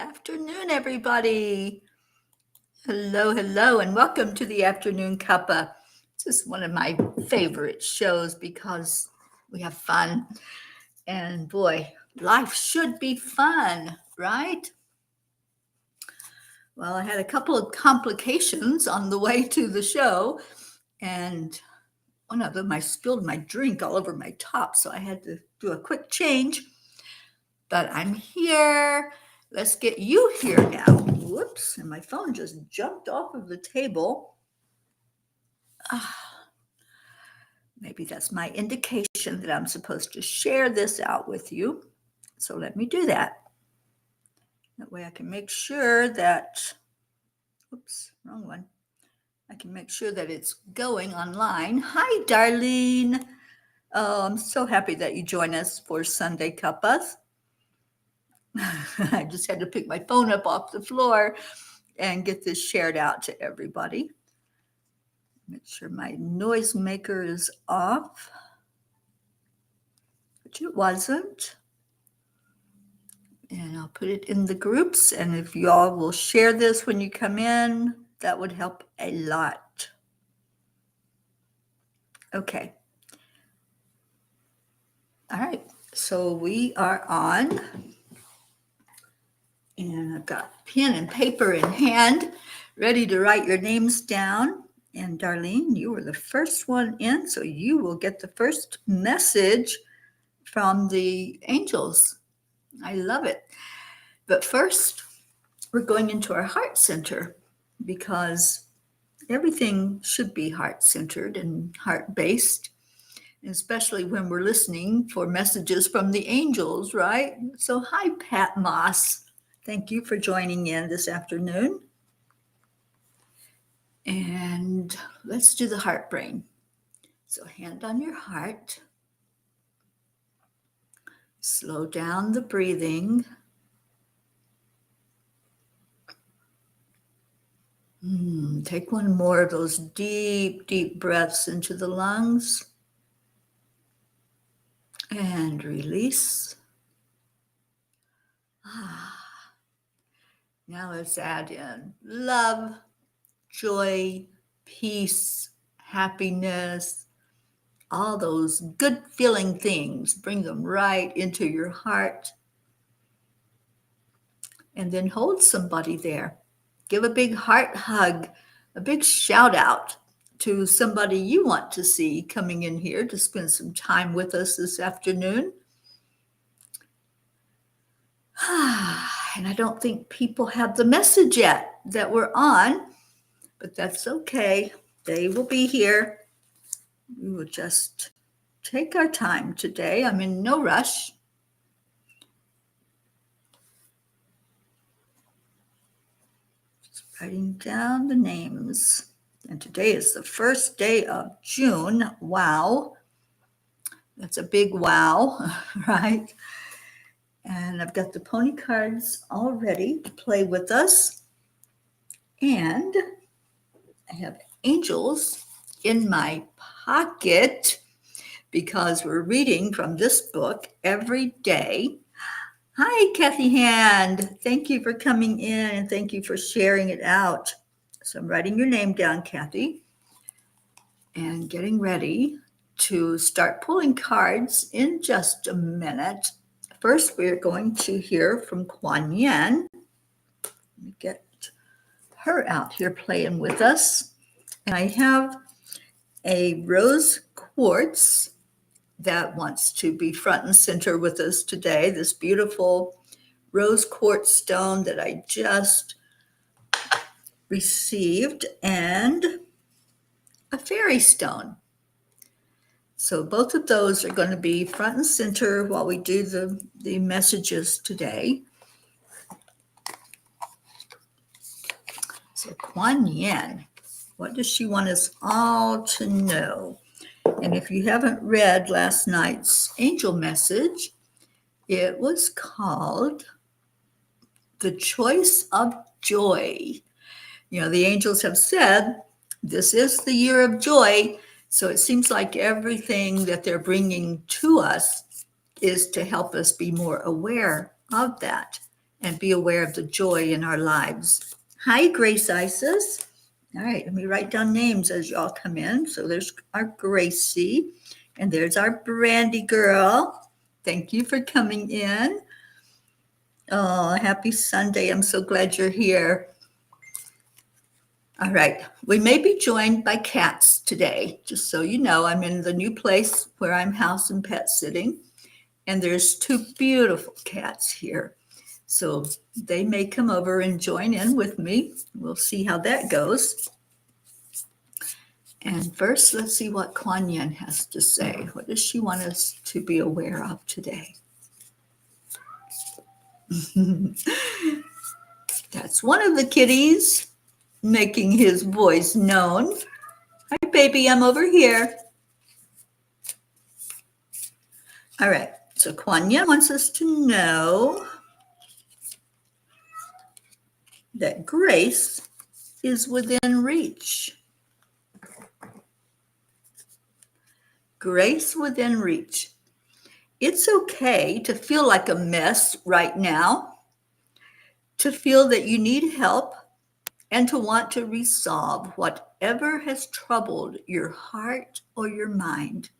afternoon, everybody. Hello, and welcome to the Afternoon Cuppa. This is one of my favorite shows because we have fun. And boy, life should be fun, right? Well, I had a couple of complications on the way to the show, and one of them, I spilled my drink all over my top, so I had to do a quick change. But I'm here. Let's get you here now. Whoops, and my phone just jumped off of the table. Maybe that's my indication that I'm supposed to share this out with you. So let me do that. That way I can make sure that, oops, wrong one. I can make sure that it's going online. Hi, Darlene. Oh, I'm so happy that you join us for Sunday Cuppas. I just had to pick my phone up off the floor and get this shared out to everybody. Make sure my noisemaker is off, which it wasn't. And I'll put it in the groups. And if you all will share this when you come in, that would help a lot. Okay. All right. So we are on. And I've got pen and paper in hand, ready to write your names down. And Darlene, you were the first one in, so you will get the first message from the angels. I love it. But first, we're going into our heart center because everything should be heart-centered and heart-based, especially when we're listening for messages from the angels, right? So hi, Pat Moss. Thank you for joining in this afternoon. And let's do the heart brain. So hand on your heart. Slow down the breathing. Take one more of those deep, deep breaths into the lungs. And release. Now let's add in love, joy, peace, happiness, all those good feeling things. Bring them right into your heart. And then hold somebody there. Give a big heart hug, a big shout out to somebody you want to see coming in here to spend some time with us this afternoon. And I don't think people have the message yet that we're on, but that's okay. They will be here. We will just take our time today. I'm in no rush. Just writing down the names. And today is the first day of June. Wow. That's a big wow, right? And I've got the pony cards all ready to play with us. And I have angels in my pocket because we're reading from this book every day. Hi, Kathy Hand. Thank you for coming in and thank you for sharing it out. So I'm writing your name down, Kathy, and getting ready to start pulling cards in just a minute. First, we're going to hear from Kuan Yin. Let me get her out here playing with us. And I have a rose quartz that wants to be front and center with us today. This beautiful rose quartz stone that I just received, and a fairy stone. So both of those are going to be front and center while we do the messages today. So Kuan Yin, what does she want us all to know? And if you haven't read last night's angel message, it was called The Choice of Joy. You know, the angels have said, this is the year of joy. So it seems like everything that they're bringing to us is to help us be more aware of that and be aware of the joy in our lives. Hi, Grace Isis. All right, let me write down names as y'all come in. So there's our Gracie, and there's our Brandy girl. Thank you for coming in. Oh, happy Sunday. I'm so glad you're here. All right, we may be joined by cats today. Just so you know, I'm in the new place where I'm house and pet sitting, and there's two beautiful cats here. So they may come over and join in with me. We'll see how that goes. And first, let's see what Kuan Yin has to say. What does she want us to be aware of today? That's one of the kitties making his voice known. Hi, baby, I'm over here. All right, so Kuan Yin wants us to know that grace is within reach. Grace within reach. It's okay to feel like a mess right now, to feel that you need help, and to want to resolve whatever has troubled your heart or your mind.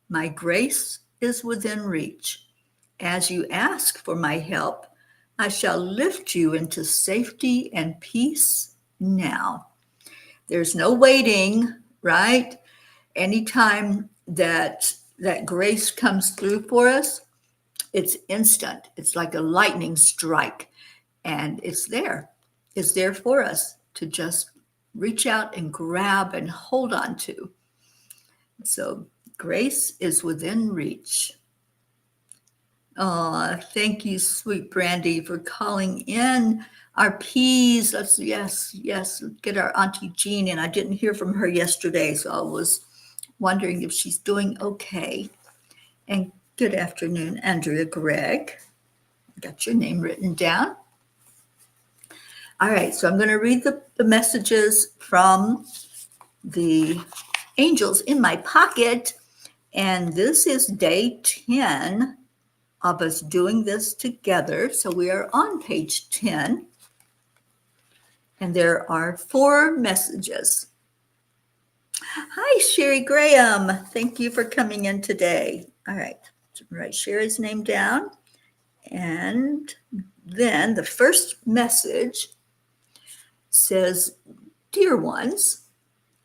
My grace is within reach. As you ask for my help, I shall lift you into safety and peace now. There's no waiting, right? Anytime that grace comes through for us, it's instant. It's like a lightning strike, and it's there. It's there for us to just reach out and grab and hold on to. So grace is within reach. Oh, thank you, sweet Brandy, for calling in our P's. Yes, get our Auntie Jean in. I didn't hear from her yesterday, so I was wondering if she's doing okay. And good afternoon, Andrea Gregg. Got your name written down. All right, so I'm going to read the messages from the angels in my pocket. And this is day 10 of us doing this together. So we are on page 10. And there are 4 messages. Hi, Sherry Graham. Thank you for coming in today. All right, write Sherry's name down. And then the first message says, dear ones,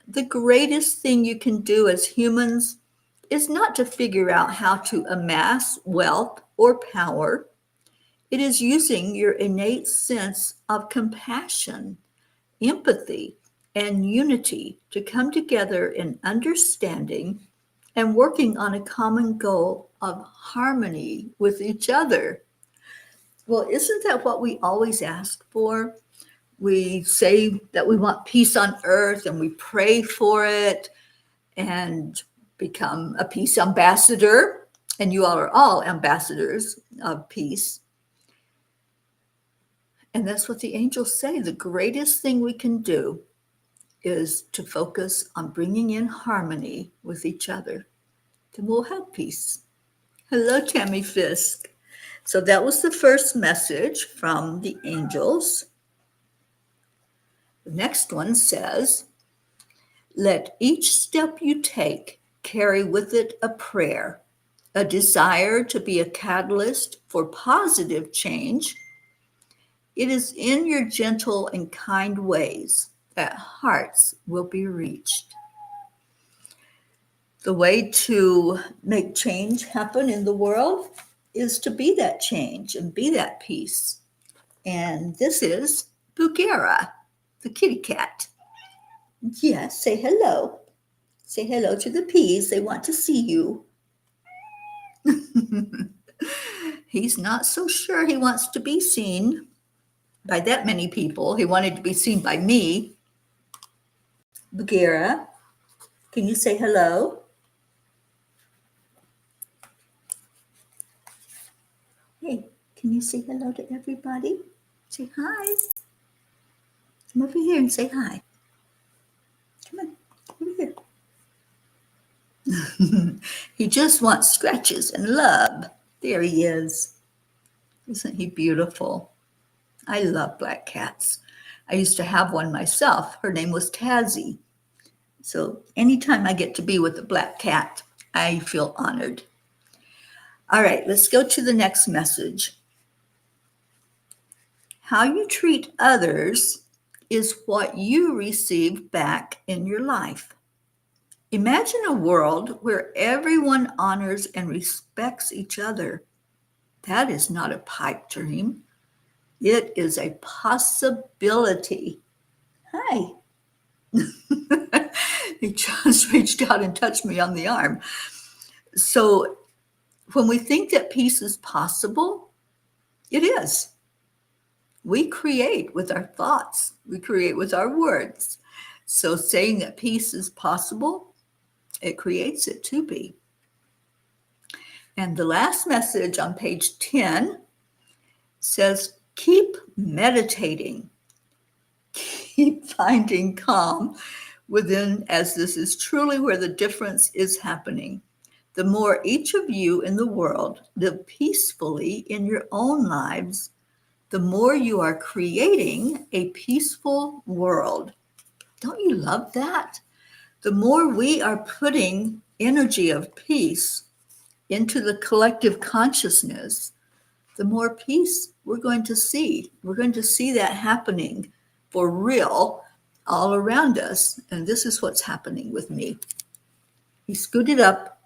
the greatest thing you can do as humans is not to figure out how to amass wealth or power. It is using your innate sense of compassion, empathy, and unity to come together in understanding and working on a common goal of harmony with each other. Well, isn't that what we always ask for? We say that we want peace on earth and we pray for it and become a peace ambassador. And you all are all ambassadors of peace. And that's what the angels say. The greatest thing we can do is to focus on bringing in harmony with each other. Then we'll have peace. Hello, Tammy Fisk. So that was the first message from the angels. The next one says, let each step you take carry with it a prayer, a desire to be a catalyst for positive change. It is in your gentle and kind ways that hearts will be reached. The way to make change happen in the world is to be that change and be that peace. And this is Bugera, the kitty cat. Yes, say hello. Say hello to the peas. They want to see you. He's not so sure he wants to be seen by that many people. He wanted to be seen by me. Bagheera, can you say hello? Hey, can you say hello to everybody? Say hi. Come over here and say hi. Come on, over here. He just wants scratches and love. There he is. Isn't he beautiful? I love black cats. I used to have one myself. Her name was Tazzy. So anytime I get to be with a black cat, I feel honored. All right, let's go to the next message. How you treat others is what you receive back in your life. Imagine a world where everyone honors and respects each other. That is not a pipe dream. It is a possibility. Hi. He just reached out and touched me on the arm. So when we think that peace is possible, it is. We create with our thoughts. We create with our words. So saying that peace is possible, it creates it to be. And the last message on page 10 says, keep meditating. Keep finding calm within, as this is truly where the difference is happening. The more each of you in the world live peacefully in your own lives, the more you are creating a peaceful world. Don't you love that? The more we are putting energy of peace into the collective consciousness, the more peace we're going to see. We're going to see that happening for real all around us. And this is what's happening with me. He scooted up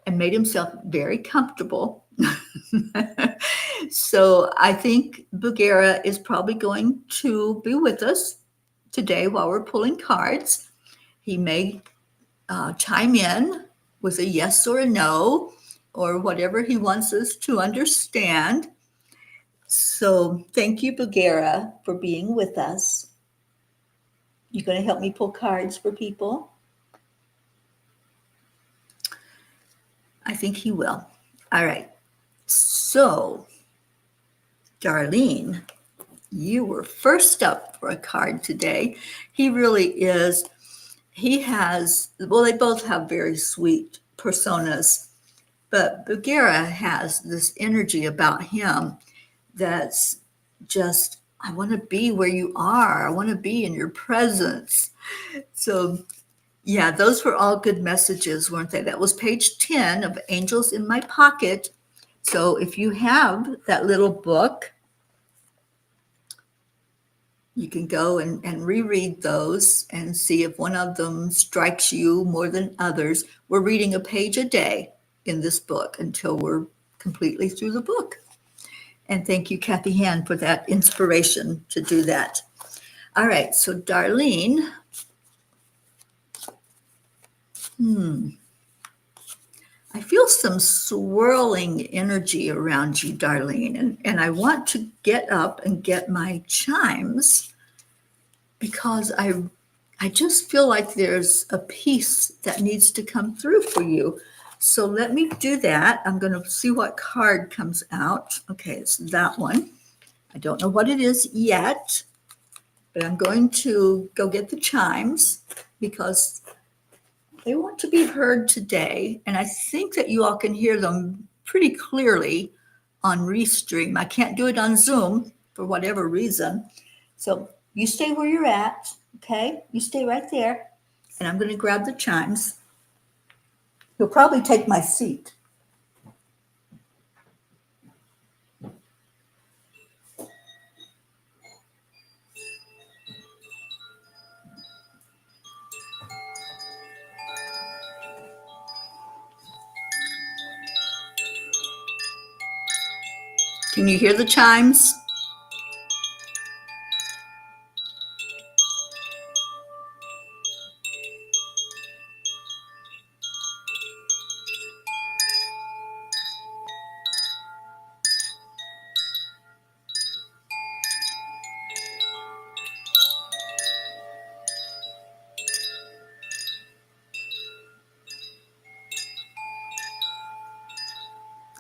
and made himself very comfortable. So I think Bulgara is probably going to be with us today while we're pulling cards. He may chime in with a yes or a no, or whatever he wants us to understand. So thank you, Bulgara, for being with us. You going to help me pull cards for people? I think he will. All right. So, Darlene, you were first up for a card today. He really is. He has, well, they both have very sweet personas, but Bulgara has this energy about him that's just, I want to be where you are. I want to be in your presence. So, yeah, those were all good messages, weren't they? That was page 10 of Angels in My Pocket. So if you have that little book, you can go and reread those and see if one of them strikes you more than others. We're reading a page a day in this book until we're completely through the book. And thank you, Kathy Hand, for that inspiration to do that. All right, so Darlene, I feel some swirling energy around you, Darlene, and I want to get up and get my chimes because I just feel like there's a piece that needs to come through for you. So let me do that. I'm going to see what card comes out. Okay, it's that one. I don't know what it is yet, but I'm going to go get the chimes because they want to be heard today. And I think that you all can hear them pretty clearly on Restream. I can't do it on Zoom for whatever reason. So you stay where you're at, okay? You stay right there. And I'm going to grab the chimes. He'll probably take my seat. Can you hear the chimes?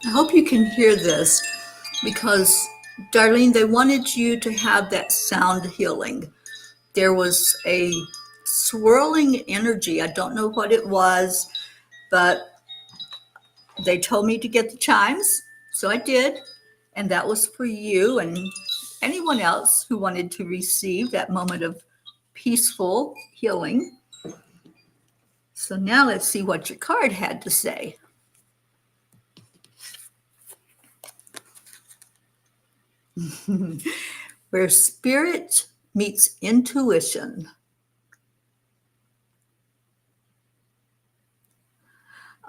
I hope you can hear this because, Darlene, they wanted you to have that sound healing. There was a swirling energy. I don't know what it was, but they told me to get the chimes, so I did. And that was for you and anyone else who wanted to receive that moment of peaceful healing. So now let's see what your card had to say. Where spirit meets intuition.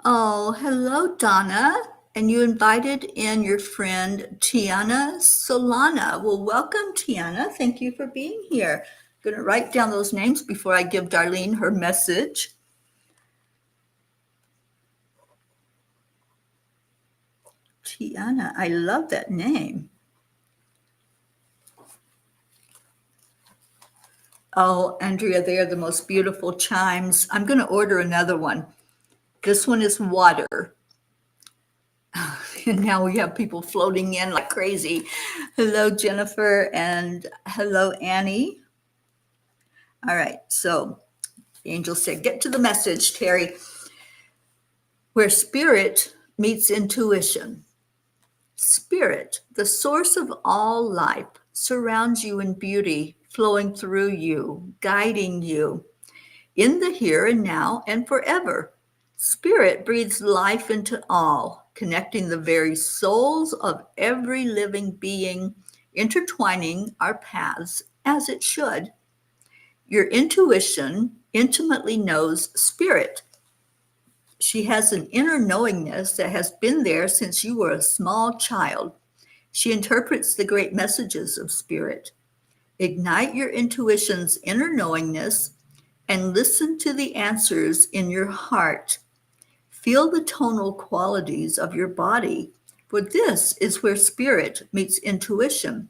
Oh, hello, Donna. And you invited in your friend Tiana Solana. Well, welcome, Tiana. Thank you for being here. I'm going to write down those names before I give Darlene her message. Tiana, I love that name. Oh, Andrea, they are the most beautiful chimes. I'm going to order another one. This one is water. And now we have people floating in like crazy. Hello, Jennifer, and hello, Annie. All right, so the angel said, get to the message, Terry. Where spirit meets intuition. Spirit, the source of all life, surrounds you in beauty, flowing through you, guiding you in the here and now and forever. Spirit breathes life into all, connecting the very souls of every living being, intertwining our paths as it should. Your intuition intimately knows spirit. She has an inner knowingness that has been there since you were a small child. She interprets the great messages of spirit. Ignite your intuition's inner knowingness and listen to the answers in your heart. Feel the tonal qualities of your body, for this is where spirit meets intuition.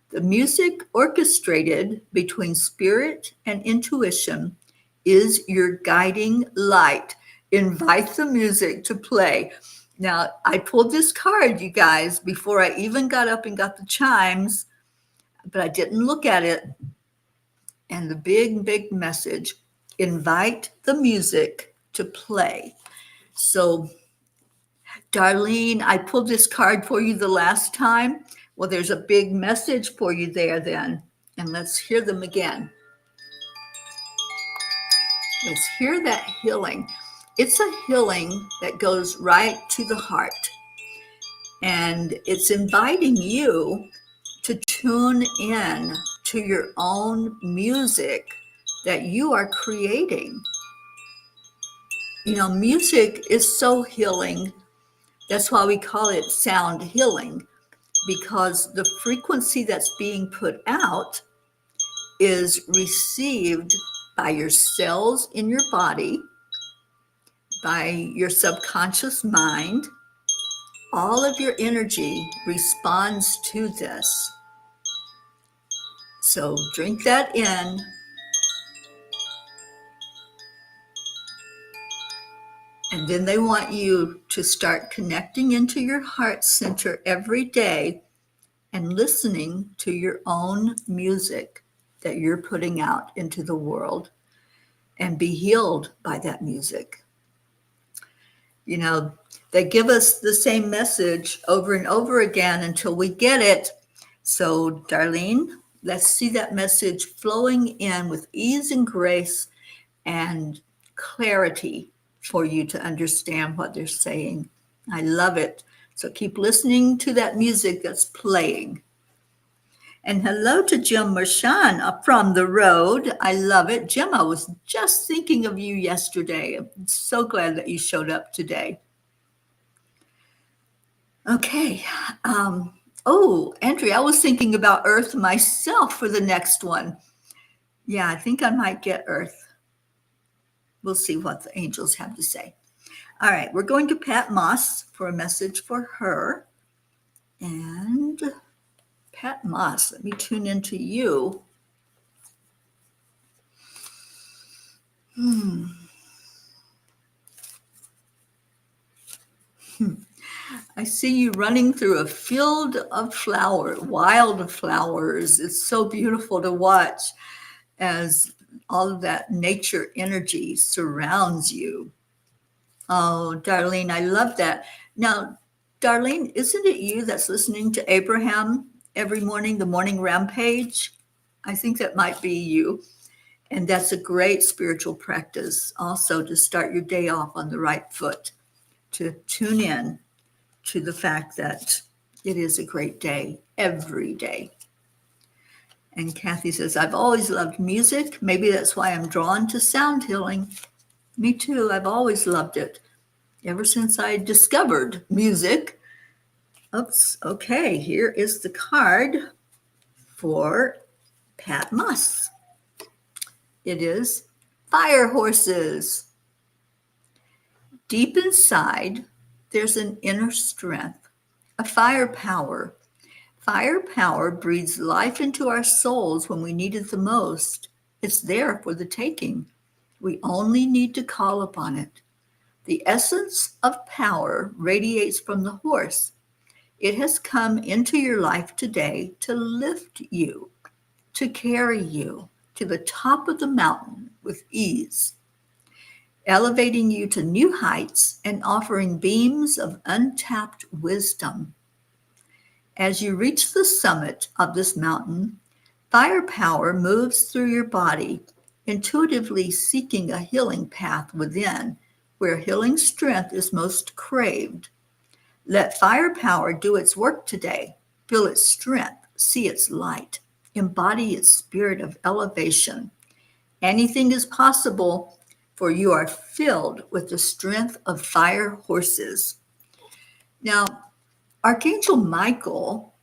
The music orchestrated between spirit and intuition is your guiding light. Invite the music to play. Now, I pulled this card, you guys, before I even got up and got the chimes, but I didn't look at it. And the big message, invite the music to play. So, Darlene, I pulled this card for you the last time. Well, there's a big message for you there then. And let's hear them again. Let's hear that healing. It's a healing that goes right to the heart. And it's inviting you to tune in to your own music that you are creating. You know, music is so healing. That's why we call it sound healing, because the frequency that's being put out is received by your cells in your body, by your subconscious mind. All of your energy responds to this. So drink that in. And then they want you to start connecting into your heart center every day and listening to your own music that you're putting out into the world, and be healed by that music. You know, they give us the same message over and over again until we get it. So, Darlene, let's see that message flowing in with ease and grace and clarity for you to understand what they're saying. I love it. So keep listening to that music that's playing. And hello to Jim Marshan up from the road. I love it. Jim, I was just thinking of you yesterday. I'm so glad that you showed up today. Okay. Oh, Andrea, I was thinking about Earth myself for the next one. Yeah, I think I might get Earth. We'll see what the angels have to say. All right, we're going to Pat Moss for a message for her. And Pat Moss, let me tune into you. I see you running through a field of wild flowers. It's so beautiful to watch as all of that nature energy surrounds you. Oh, Darlene, I love that. Now, Darlene, isn't it you that's listening to Abraham every morning, the morning rampage? I think that might be you. And that's a great spiritual practice also to start your day off on the right foot, to tune in to the fact that it is a great day every day. And Kathy says, I've always loved music. Maybe that's why I'm drawn to sound healing. Me too. I've always loved it. Ever since I discovered music. Oops. Okay. Here is the card for Pat Moss. It is fire horses. Deep inside, there's an inner strength, a fire power. Fire power breathes life into our souls when we need it the most. It's there for the taking. We only need to call upon it. The essence of power radiates from the horse. It has come into your life today to lift you, to carry you to the top of the mountain with ease, elevating you to new heights and offering beams of untapped wisdom. As you reach the summit of this mountain, fire power moves through your body, intuitively seeking a healing path within, where healing strength is most craved. Let fire power do its work today. Feel its strength, see its light, embody its spirit of elevation. Anything is possible, for you are filled with the strength of fire horses. Now, Archangel Michael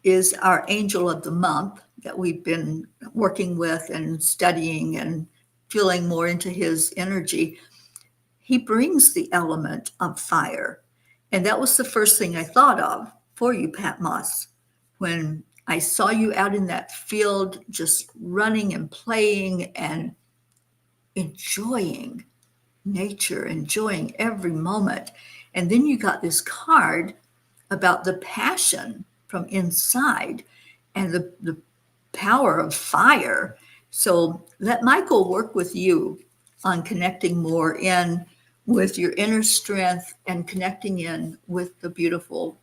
is our angel of the month that we've been working with and studying and feeling more into his energy. He brings the element of fire. And that was the first thing I thought of for you, Pat Moss, when I saw you out in that field just running and playing and enjoying nature, enjoying every moment. And then you got this card about the passion from inside and the power of fire. So let Michael work with you on connecting more in with your inner strength and connecting in with the beautiful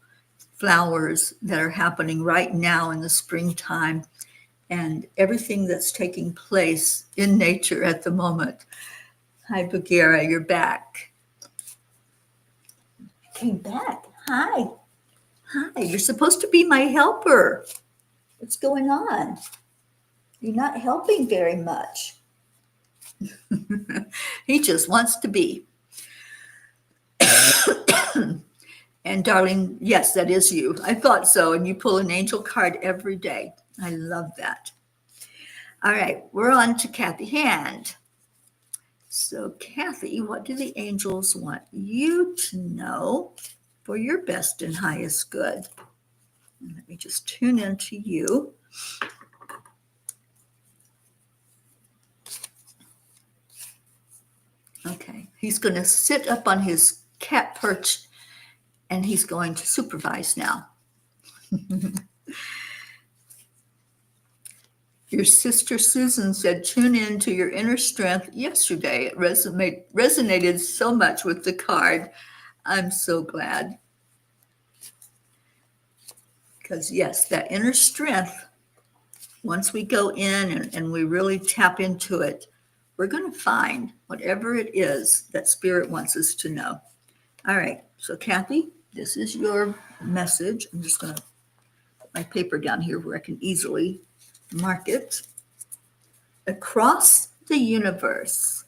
flowers that are happening right now in the springtime and everything that's taking place in nature at the moment. Hi, Bagheera, you're back. I came back. Hi. Hi, you're supposed to be my helper. What's going on? You're not helping very much. He just wants to be. And darling, yes, that is you. I thought so. And you pull an angel card every day. I love that. All right, we're on to Kathy Hand. So Kathy, what do the angels want you to know for your best and highest good? Let me just tune into you. Okay, he's going to sit up on his cat perch and he's going to supervise now. Your sister Susan said, tune in to your inner strength yesterday. It resonated so much with the card. I'm so glad. Because yes, that inner strength, once we go in and we really tap into it, we're going to find whatever it is that Spirit wants us to know. All right, so Kathy, this is your message. I'm just going to put my paper down here where I can easily mark it. Across the universe.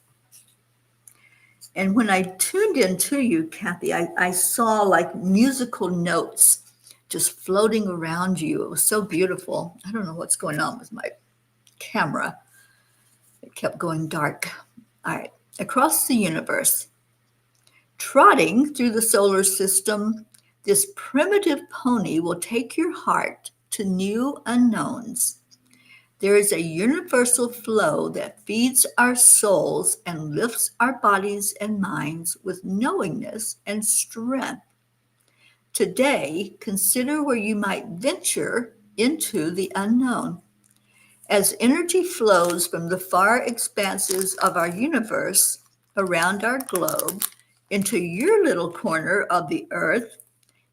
And when I tuned into you, Kathy, I saw like musical notes just floating around you. It was so beautiful. I don't know what's going on with my camera. It kept going dark. All right. Across the universe, trotting through the solar system, this primitive pony will take your heart to new unknowns. There is a universal flow that feeds our souls and lifts our bodies and minds with knowingness and strength. Today, consider where you might venture into the unknown. As energy flows from the far expanses of our universe around our globe into your little corner of the earth,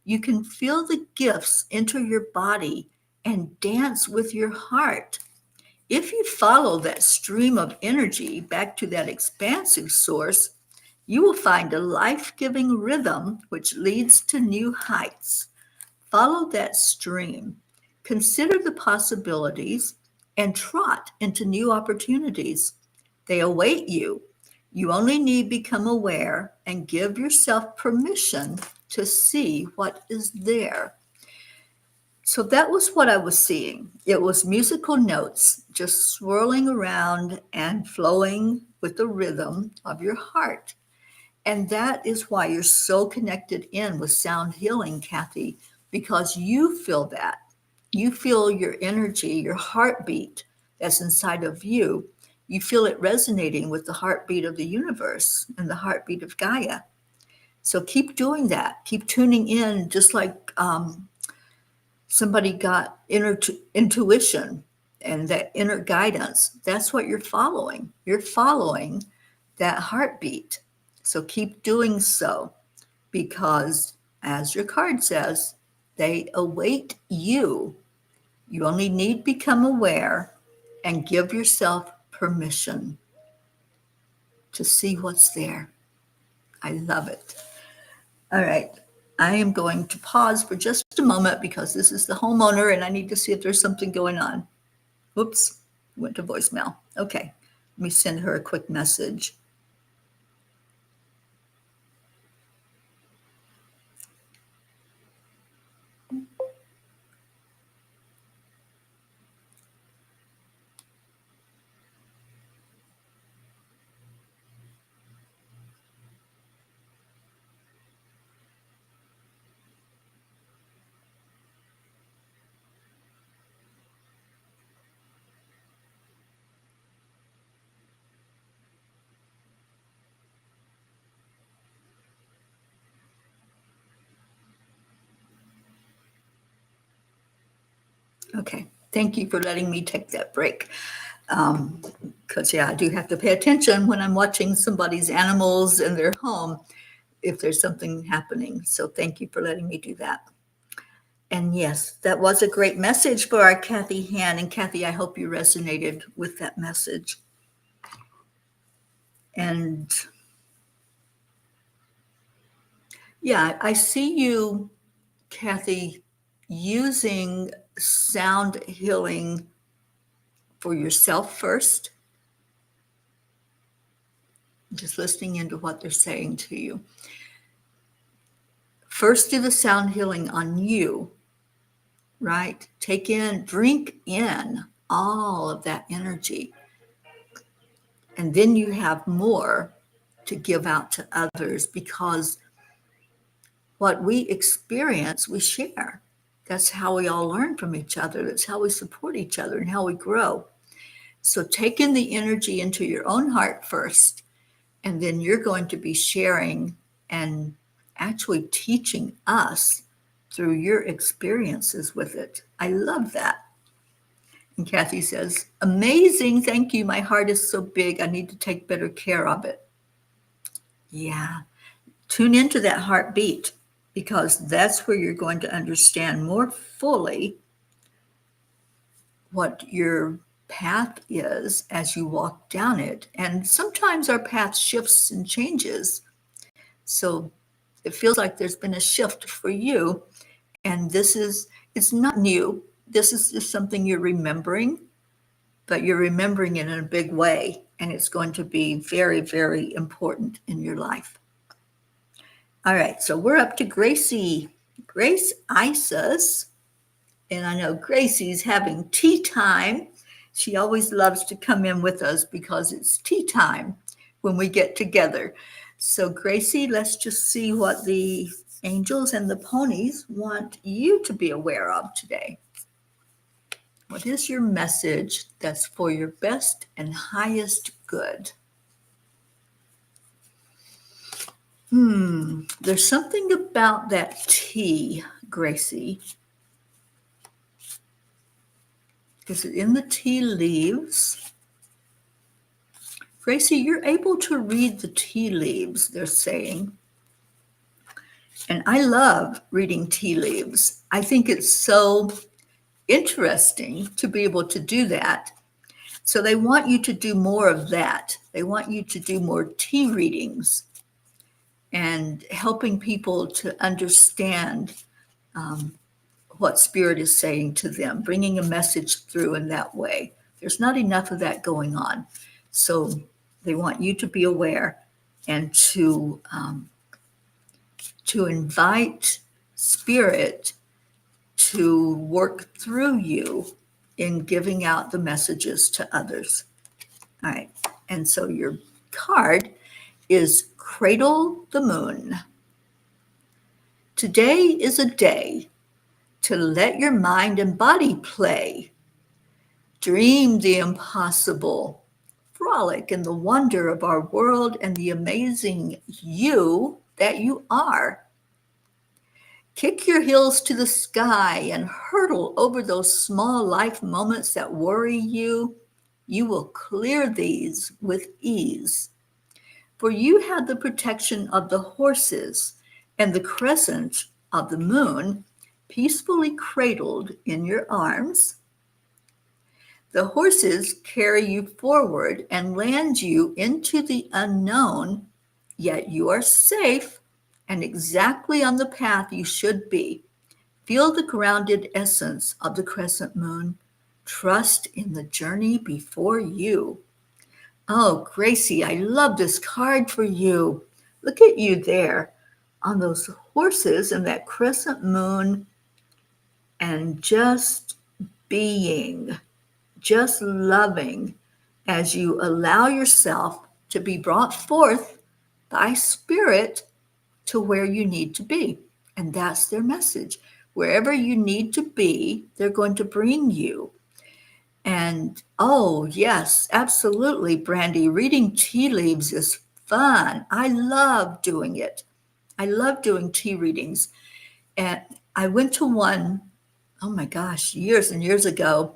You can feel the gifts enter your body and dance with your heart. If you follow that stream of energy back to that expansive source, you will find a life-giving rhythm which leads to new heights. Follow that stream. Consider the possibilities and trot into new opportunities. They await you. You only need become aware and give yourself permission to see what is there. So that was what I was seeing. It was musical notes just swirling around and flowing with the rhythm of your heart. And that is why you're so connected in with sound healing, Kathy, because you feel that. You feel your energy, your heartbeat that's inside of you. You feel it resonating with the heartbeat of the universe and the heartbeat of Gaia. So keep doing that. Keep tuning in, just like somebody got intuition and that inner guidance. That's what you're following. You're following that heartbeat. So keep doing so, because as your card says, they await you. You only need become aware and give yourself permission to see what's there. I love it. All right. I am going to pause for just a moment because this is the homeowner and I need to see if there's something going on. Whoops, went to voicemail. Okay, let me send her a quick message. Okay, thank you for letting me take that break. Because, yeah, I do have to pay attention when I'm watching somebody's animals in their home if there's something happening. So thank you for letting me do that. And yes, that was a great message for our Kathy Han. And Kathy, I hope you resonated with that message. And yeah, I see you, Kathy, using sound healing for yourself first, just listening into what they're saying to you. First, do the sound healing on you, right? Drink in all of that energy. And then you have more to give out to others, because what we experience, we share. That's how we all learn from each other. That's how we support each other and how we grow. So take in the energy into your own heart first, and then you're going to be sharing and actually teaching us through your experiences with it. I love that. And Kathy says, amazing. Thank you. My heart is so big. I need to take better care of it. Yeah. Tune into that heartbeat, because that's where you're going to understand more fully what your path is as you walk down it. And sometimes our path shifts and changes. So it feels like there's been a shift for you. And it's not new. This is just something you're remembering, but you're remembering it in a big way. And it's going to be very, very important in your life. All right, so we're up to Gracie. Grace Isis. And I know Gracie's having tea time. She always loves to come in with us because it's tea time when we get together. So Gracie, let's just see what the angels and the ponies want you to be aware of today. What is your message that's for your best and highest good? There's something about that tea, Gracie. Is it in the tea leaves? Gracie, you're able to read the tea leaves, they're saying. And I love reading tea leaves. I think it's so interesting to be able to do that. So they want you to do more of that. They want you to do more tea readings and helping people to understand what Spirit is saying to them, bringing a message through in that way. There's not enough of that going on. So they want you to be aware and to invite Spirit to work through you in giving out the messages to others. All right. And so your card is Cradle the Moon. Today is a day to let your mind and body play. Dream the impossible. Frolic in the wonder of our world and the amazing you that you are. Kick your heels to the sky and hurtle over those small life moments that worry you. You will clear these with ease. For you have the protection of the horses and the crescent of the moon peacefully cradled in your arms. The horses carry you forward and land you into the unknown, yet you are safe and exactly on the path you should be. Feel the grounded essence of the crescent moon. Trust in the journey before you. Oh, Gracie, I love this card for you. Look at you there on those horses and that crescent moon and just being, just loving as you allow yourself to be brought forth by Spirit to where you need to be. And that's their message. Wherever you need to be, they're going to bring you. And oh, yes, absolutely, Brandy. Reading tea leaves is fun. I love doing it. I love doing tea readings. And I went to one, oh my gosh, years and years ago.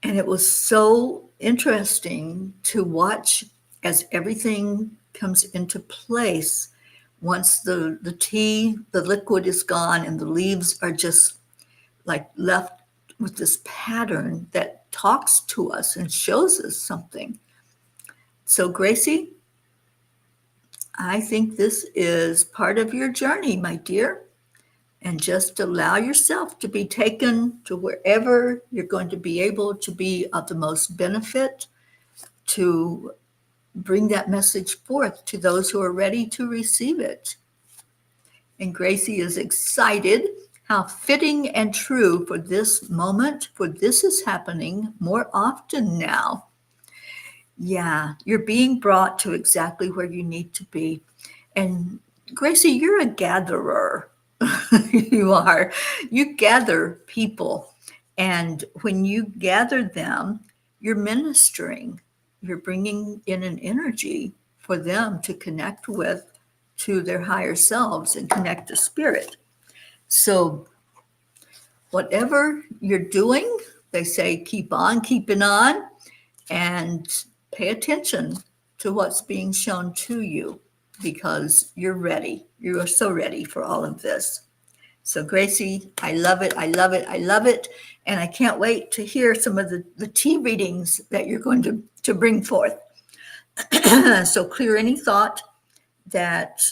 And it was so interesting to watch as everything comes into place. Once the tea, the liquid is gone and the leaves are just like left with this pattern that talks to us and shows us something. So Gracie, I think this is part of your journey, my dear. And just allow yourself to be taken to wherever you're going to be able to be of the most benefit to bring that message forth to those who are ready to receive it. And Gracie is excited. How fitting and true for this moment, for this is happening more often now. Yeah, you're being brought to exactly where you need to be. And Gracie, you're a gatherer. You are. You gather people. And when you gather them, you're ministering. You're bringing in an energy for them to connect with, to their higher selves and connect to Spirit. So whatever you're doing, they say, keep on keeping on and pay attention to what's being shown to you because you're ready. You are so ready for all of this. So Gracie, I love it. I love it. I love it. And I can't wait to hear some of the tea readings that you're going to bring forth. So clear any thought that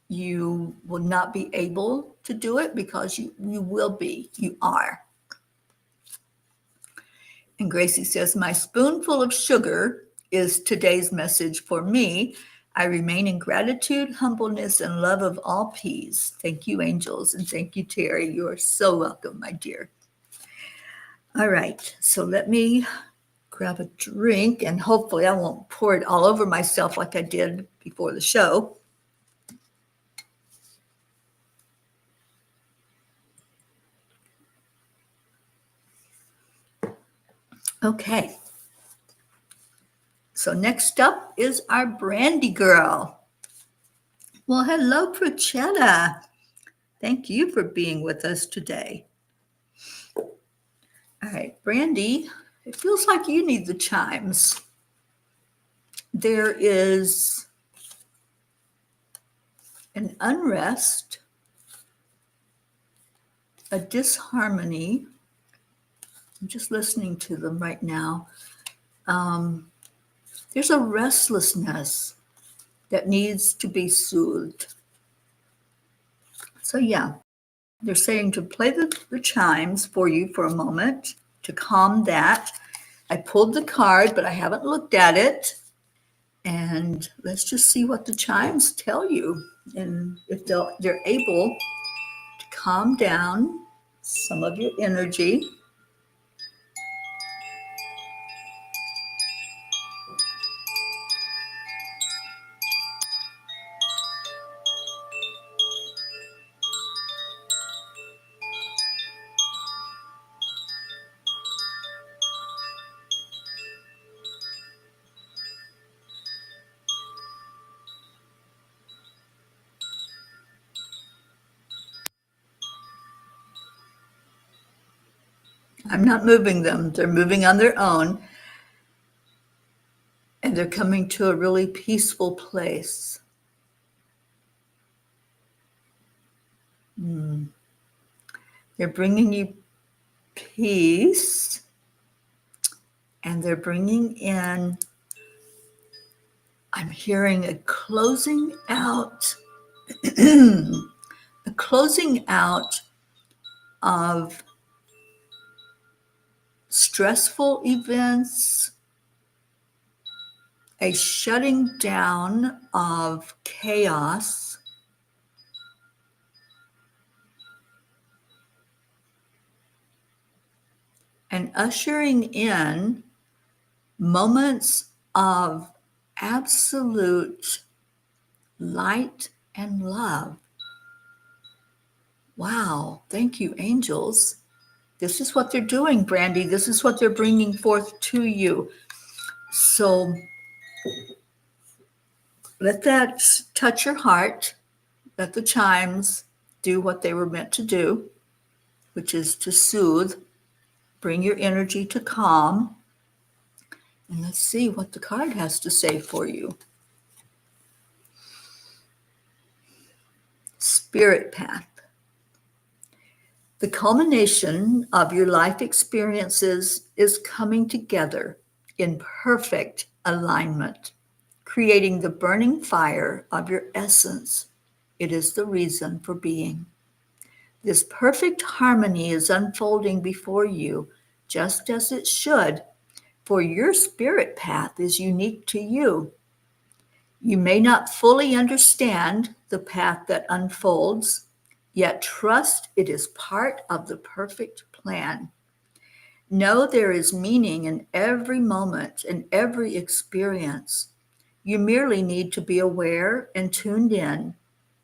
you will not be able to do it because you will be. You are. And Gracie says, my spoonful of sugar is today's message for me. I remain in gratitude, humbleness, and love of all peace. Thank you, angels, and thank you, Terry. You are so welcome, my dear. All right, so let me grab a drink, and hopefully I won't pour it all over myself like I did before the show. Okay. So next up is our Brandy girl. Well, hello, Prochetta. Thank you for being with us today. All right, Brandy, it feels like you need the chimes. There is an unrest, a disharmony. I'm just listening to them right now. There's a restlessness that needs to be soothed. So yeah, they're saying to play the chimes for you for a moment to calm that. I pulled the card, but I haven't looked at it. And let's just see what the chimes tell you and if they're able to calm down some of your energy. I'm not moving them. They're moving on their own. And they're coming to a really peaceful place. They're bringing you peace. And they're bringing in, I'm hearing a closing out, a closing out of stressful events, a shutting down of chaos, and ushering in moments of absolute light and love. Wow, thank you, angels. This is what they're doing, Brandy. This is what they're bringing forth to you. So let that touch your heart. Let the chimes do what they were meant to do, which is to soothe, bring your energy to calm. And let's see what the card has to say for you. Spirit path. The culmination of your life experiences is coming together in perfect alignment, creating the burning fire of your essence. It is the reason for being. This perfect harmony is unfolding before you, just as it should, for your spirit path is unique to you. You may not fully understand the path that unfolds, yet trust it is part of the perfect plan. Know there is meaning in every moment and every experience. You merely need to be aware and tuned in.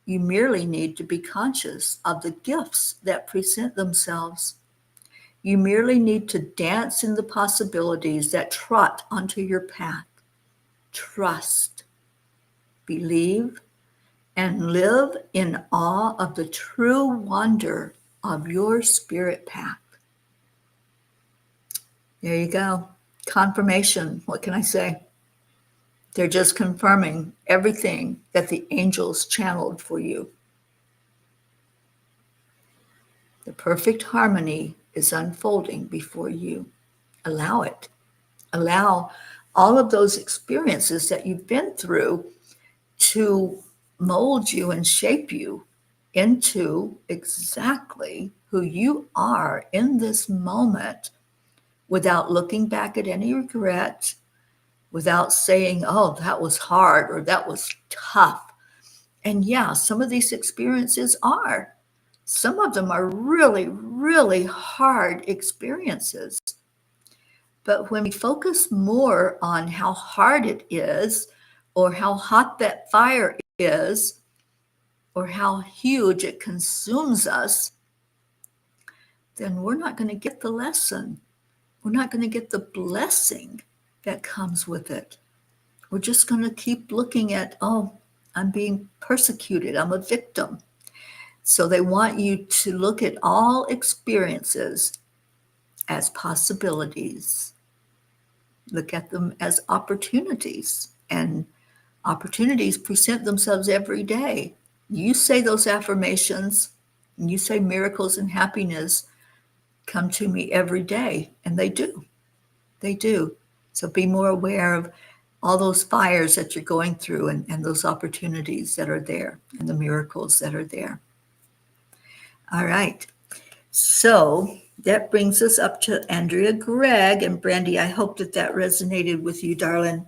You merely need to be conscious of the gifts that present themselves. You merely need to dance in the possibilities that trot onto your path. Trust, believe, and live in awe of the true wonder of your spirit path. There you go. Confirmation. What can I say? They're just confirming everything that the angels channeled for you. The perfect harmony is unfolding before you. Allow it. Allow all of those experiences that you've been through to mold you and shape you into exactly who you are in this moment without looking back at any regret, without saying, oh, that was hard or that was tough. And yeah, some of these experiences are. Some of them are really, really hard experiences. But when we focus more on how hard it is, or how hot that fire is, or how huge it consumes us, then we're not going to get the lesson. We're not going to get the blessing that comes with it. We're just going to keep looking at, oh, I'm being persecuted. I'm a victim. So they want you to look at all experiences as possibilities. Look at them as opportunities. And opportunities present themselves every day. You say those affirmations, and you say miracles and happiness come to me every day, and they do. They do. So be more aware of all those fires that you're going through and those opportunities that are there and the miracles that are there. All right. So that brings us up to Andrea Gregg. And Brandy, I hope that that resonated with you, darling.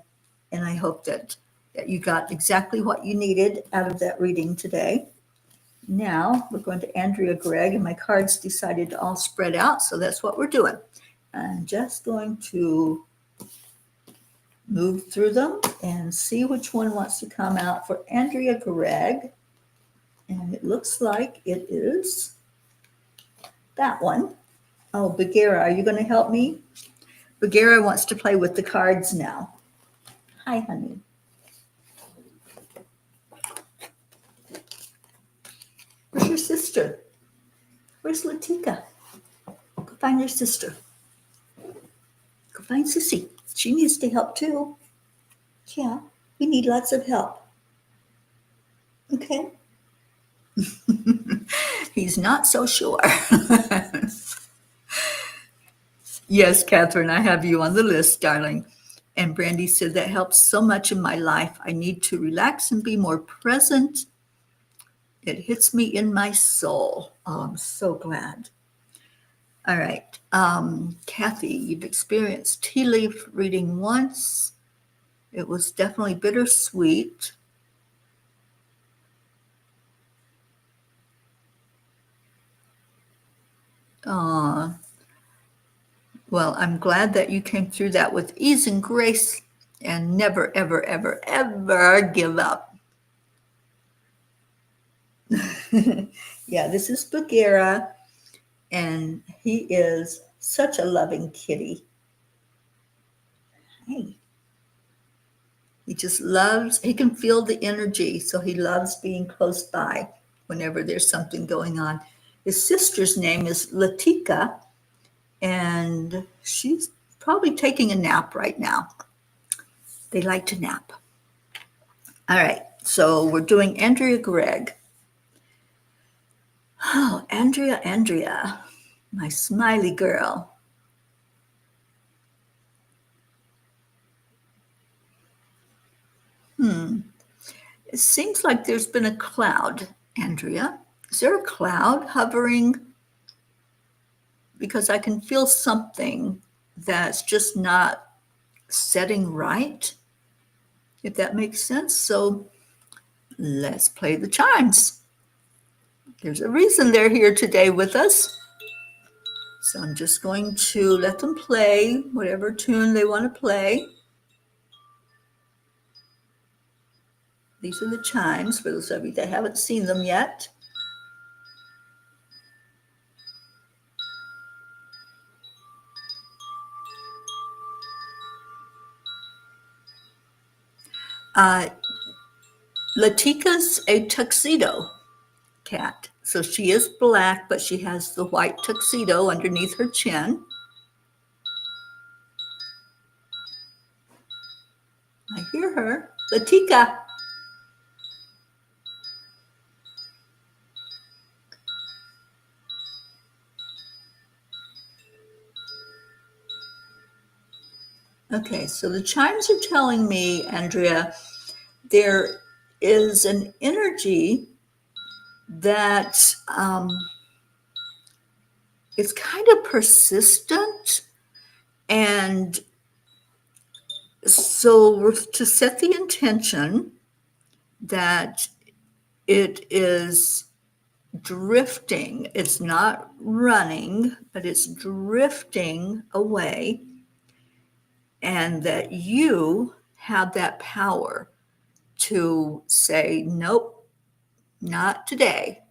And I hope that you got exactly what you needed out of that reading today. Now we're going to Andrea Gregg, and my cards decided to all spread out. So that's what we're doing. I'm just going to move through them and see which one wants to come out for Andrea Gregg. And it looks like it is that one. Oh, Bagheera, are you going to help me? Bagheera wants to play with the cards now. Hi, honey. Where's your sister? Where's Latika? Go find your sister. Go find Sissy. She needs to help too. Yeah, we need lots of help. Okay. He's not so sure. Yes, Catherine, I have you on the list, darling. And Brandy said, that helps so much in my life. I need to relax and be more present. It hits me in my soul. Oh, I'm so glad. All right. Kathy, you've experienced tea leaf reading once. It was definitely bittersweet. Well, I'm glad that you came through that with ease and grace and never, ever, ever, ever give up. Yeah, this is Bagheera, and he is such a loving kitty. Hey. He just loves, he can feel the energy, so he loves being close by whenever there's something going on. His sister's name is Latika, and she's probably taking a nap right now. They like to nap. All right, so we're doing Andrea Gregg. Oh, Andrea, my smiley girl. It seems like there's been a cloud, Andrea. Is there a cloud hovering? Because I can feel something that's just not setting right, if that makes sense. So let's play the chimes. There's a reason they're here today with us. So I'm just going to let them play whatever tune they want to play. These are the chimes for those of you that haven't seen them yet. Latika's a tuxedo cat. So she is black, but she has the white tuxedo underneath her chin. I hear her. Latika. Okay, so the chimes are telling me, Andrea, there is an energy that is kind of persistent. And so we're to set the intention that it is drifting. It's not running, but it's drifting away. And that you have that power to say, nope, not today.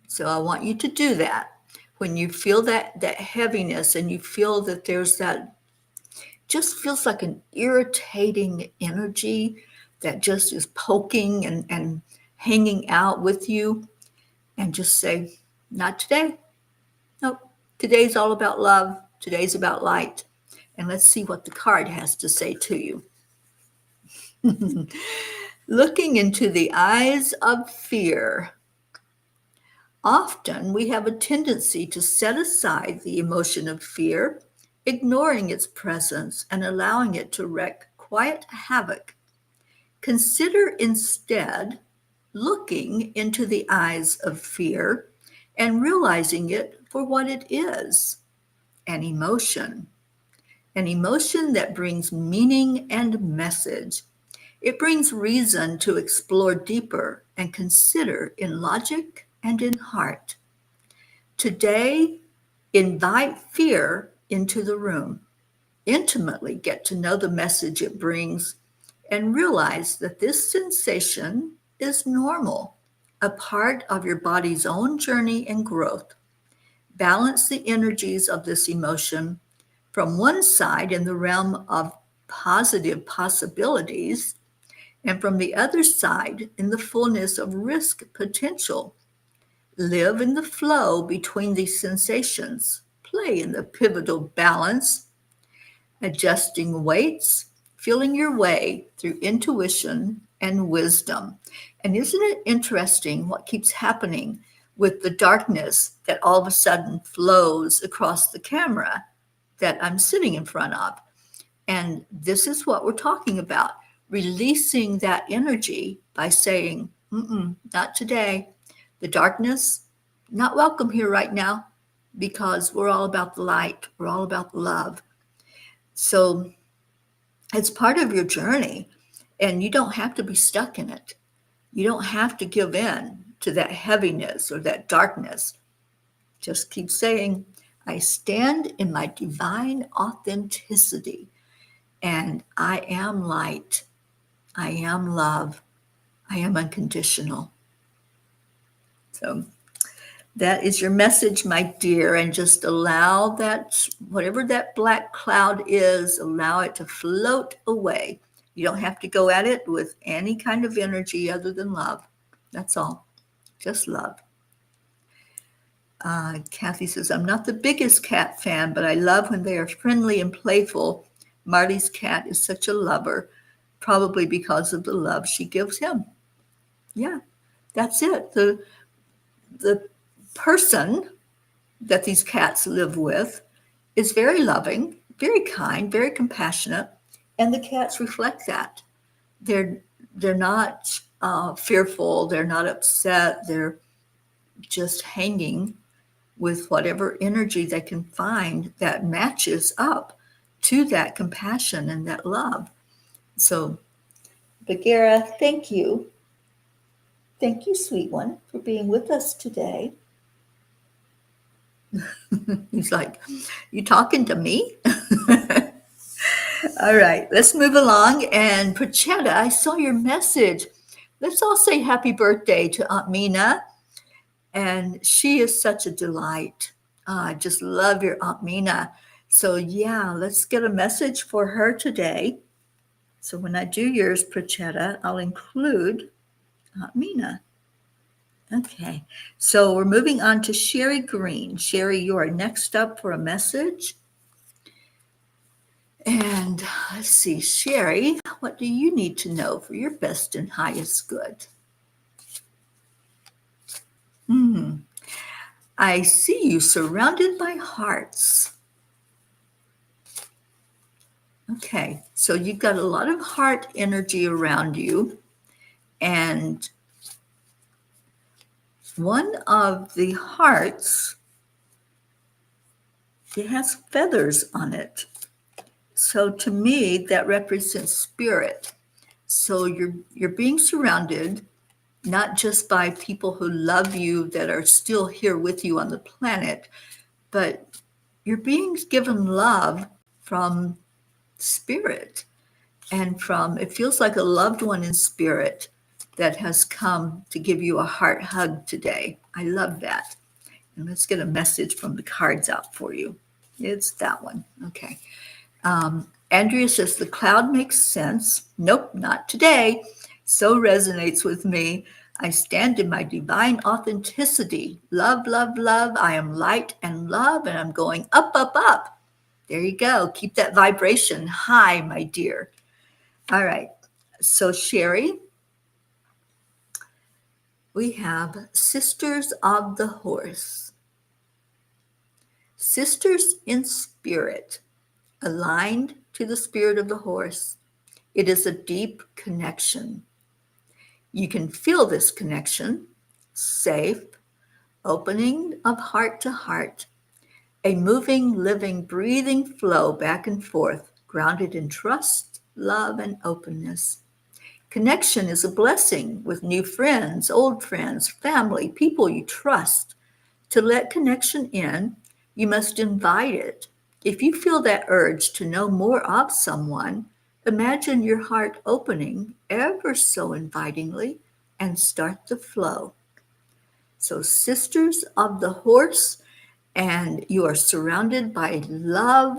So I want you to do that. When you feel that heaviness and you feel that there's that, just feels like an irritating energy that just is poking and hanging out with you, and just say, not today. Nope. Today's all about love. Today's about light. And let's see what the card has to say to you. Looking into the eyes of fear. Often we have a tendency to set aside the emotion of fear, ignoring its presence and allowing it to wreak quiet havoc. Consider instead looking into the eyes of fear and realizing it for what it is, an emotion. An emotion that brings meaning and message. It brings reason to explore deeper and consider in logic and in heart. Today, invite fear into the room. Intimately get to know the message it brings and realize that this sensation is normal, a part of your body's own journey and growth. Balance the energies of this emotion from one side in the realm of positive possibilities, and from the other side in the fullness of risk potential. Live in the flow between these sensations. Play in the pivotal balance, adjusting weights, feeling your way through intuition and wisdom. And isn't it interesting what keeps happening with the darkness that all of a sudden flows across the camera that I'm sitting in front of? And this is what we're talking about, releasing that energy by saying, not today. The darkness, not welcome here right now, because we're all about the light. We're all about the love. So it's part of your journey, and you don't have to be stuck in it. You don't have to give in to that heaviness or that darkness. Just keep saying, I stand in my divine authenticity, and I am light. I am love. I am unconditional. So that is your message, my dear, and just allow that, whatever that black cloud is, allow it to float away. You don't have to go at it with any kind of energy other than love. That's all. Just love. Kathy says, I'm not the biggest cat fan, but I love when they are friendly and playful. Marty's cat is such a lover, probably because of the love she gives him. Yeah, that's it. The person that these cats live with is very loving, very kind, very compassionate, and the cats reflect that. They're not fearful. They're not upset. They're just hanging with whatever energy they can find that matches up to that compassion and that love. So, Bagheera, thank you. Thank you, sweet one, for being with us today. He's like, you talking to me? All right, let's move along. And Prachetta, I saw your message. Let's all say happy birthday to Aunt Mina. And she is such a delight. I just love your Aunt Mina. So yeah, let's get a message for her today. So when I do yours, Prachetta, I'll include Aunt Mina. Okay, so we're moving on to Sherry Green. Sherry, you are next up for a message. And let's see, Sherry, what do you need to know for your best and highest good? I see you surrounded by hearts. Okay, so you've got a lot of heart energy around you. And one of the hearts, it has feathers on it. So to me, that represents spirit. So you're being surrounded not just by people who love you that are still here with you on the planet, but you're being given love from spirit and from, it feels like a loved one in spirit that has come to give you a heart hug today. I love that. And let's get a message from the cards out for you. It's that one. Okay. Andrea says, the cloud makes sense. Nope, not today. So resonates with me. I stand in my divine authenticity. Love, love, love. I am light and love, and I'm going up, up, up. There you go. Keep that vibration high, my dear. All right. So, Sherry, we have Sisters of the Horse. Sisters in spirit, aligned to the spirit of the horse. It is a deep connection. You can feel this connection, safe, opening of heart to heart, a moving, living, breathing flow back and forth, grounded in trust, love, and openness. Connection is a blessing with new friends, old friends, family, people you trust. To let connection in, you must invite it. If you feel that urge to know more of someone, imagine your heart opening ever so invitingly and start the flow. So, Sisters of the Horse, and you are surrounded by love,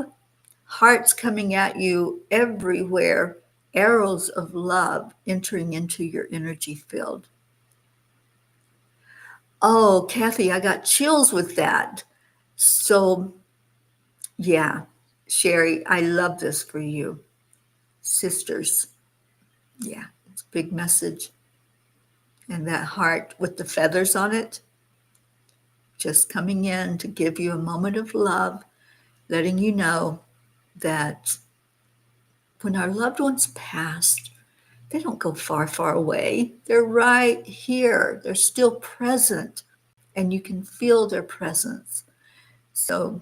hearts coming at you everywhere, arrows of love entering into your energy field. Oh, Kathy, I got chills with that. So, yeah, Sherry, I love this for you. Sisters, yeah, it's a big message. And that heart with the feathers on it, just coming in to give you a moment of love, letting you know that when our loved ones passed, they don't go far, far away. They're right here. They're still present, and you can feel their presence. So,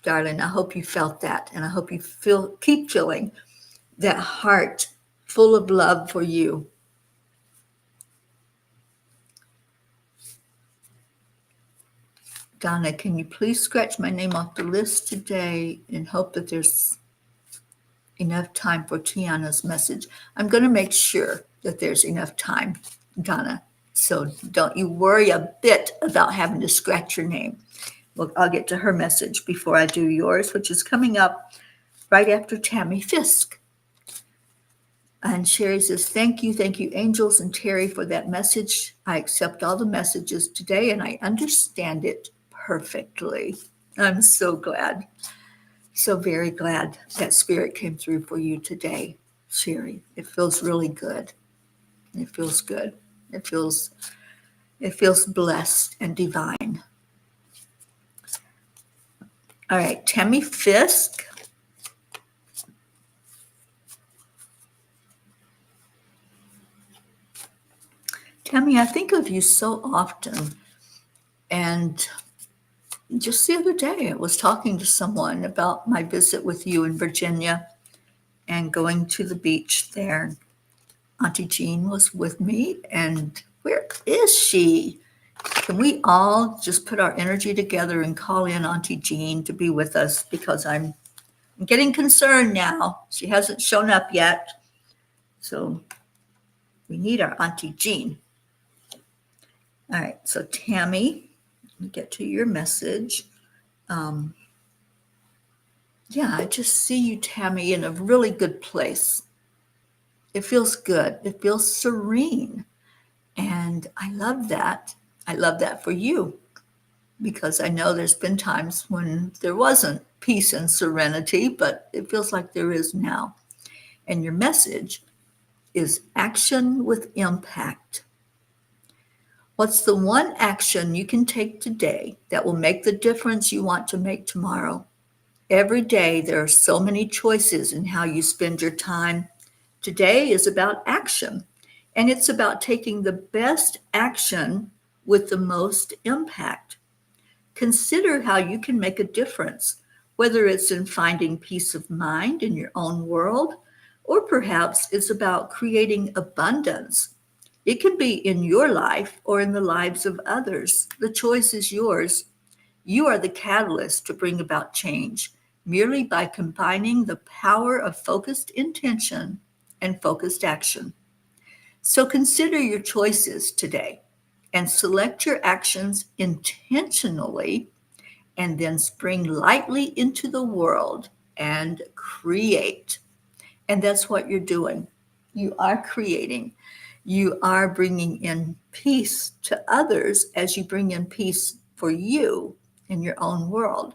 darling, I hope you felt that, and I hope you keep feeling that heart full of love for you. Donna, can you please scratch my name off the list today and hope that there's enough time for Tiana's message? I'm going to make sure that there's enough time, Donna. So don't you worry a bit about having to scratch your name. Well, I'll get to her message before I do yours, which is coming up right after Tammy Fisk. And Sherry says, thank you, Angels and Terry, for that message. I accept all the messages today, and I understand it perfectly. I'm so glad, so very glad that spirit came through for you today, Sherry. It feels really good. It feels good. It feels blessed and divine. All right, Tammy Fisk. Tammy, I think of you so often. And just the other day, I was talking to someone about my visit with you in Virginia and going to the beach there. Auntie Jean was with me, and where is she? Can we all just put our energy together and call in Auntie Jean to be with us? Because I'm getting concerned now. She hasn't shown up yet. So we need our Auntie Jean. All right, so Tammy, let me get to your message. Yeah, I just see you, Tammy, in a really good place. It feels good. It feels serene. And I love that. I love that for you, because I know there's been times when there wasn't peace and serenity, but it feels like there is now. And your message is action with impact. What's the one action you can take today that will make the difference you want to make tomorrow? Every day, there are so many choices in how you spend your time. Today is about action, and it's about taking the best action with the most impact. Consider how you can make a difference, whether it's in finding peace of mind in your own world, or perhaps it's about creating abundance. It can be in your life or in the lives of others. The choice is yours. You are the catalyst to bring about change merely by combining the power of focused intention and focused action. So consider your choices today and select your actions intentionally, and then spring lightly into the world and create. And that's what you're doing. You are creating. You are bringing in peace to others as you bring in peace for you in your own world.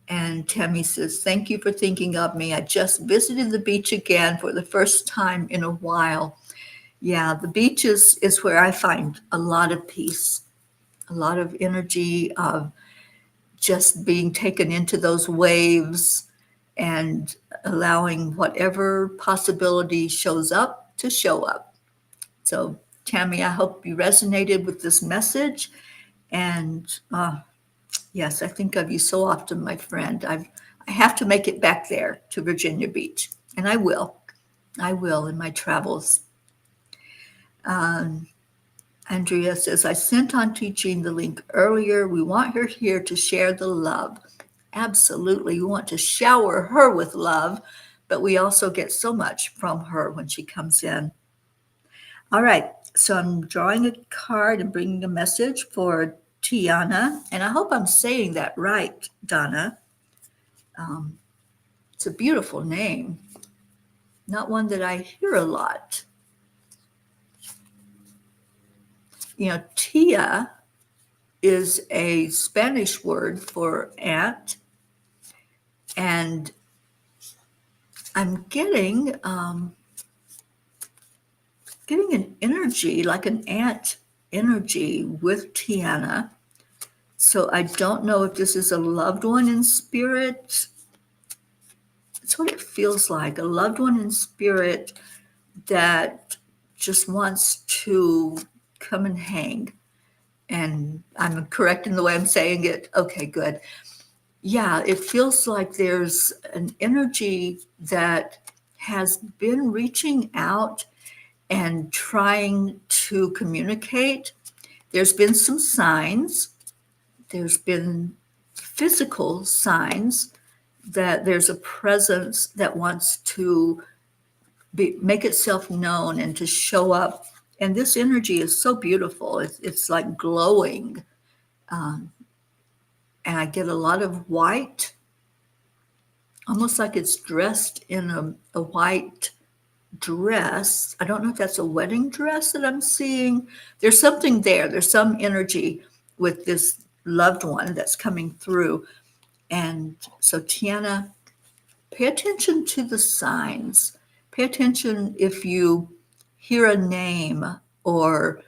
And Tammy says, thank you for thinking of me. I just visited the beach again for the first time in a while. Yeah, the beach is where I find a lot of peace, a lot of energy of just being taken into those waves and allowing whatever possibility shows up to show up. So, Tammy, I hope you resonated with this message. And yes, I think of you so often, my friend. I have to make it back there to Virginia Beach, and I will. I will in my travels. Um, Andrea says, I sent on teaching the link earlier. We want her here to share the love. Absolutely. We want to shower her with love, but we also get so much from her when she comes in. All right. So I'm drawing a card and bringing a message for Tiana. And I hope I'm saying that right, Donna. It's a beautiful name, not one that I hear a lot. You know, Tia is a Spanish word for aunt, and I'm getting an energy like an aunt energy with Tiana. So I don't know if this is a loved one in spirit. It's what it feels like, a loved one in spirit that just wants to come and hang. And I'm correct in the way I'm saying it. Okay, good. Yeah, it feels like there's an energy that has been reaching out and trying to communicate. There's been some signs, there's been physical signs that there's a presence that wants to make itself known and to show up. And this energy is so beautiful. It's like glowing. Um, and I get a lot of white, almost like it's dressed in a white dress. I don't know if that's a wedding dress that I'm seeing. There's something there. There's some energy with this loved one that's coming through. And so, Tiana, pay attention to the signs. Pay attention if you hear a name or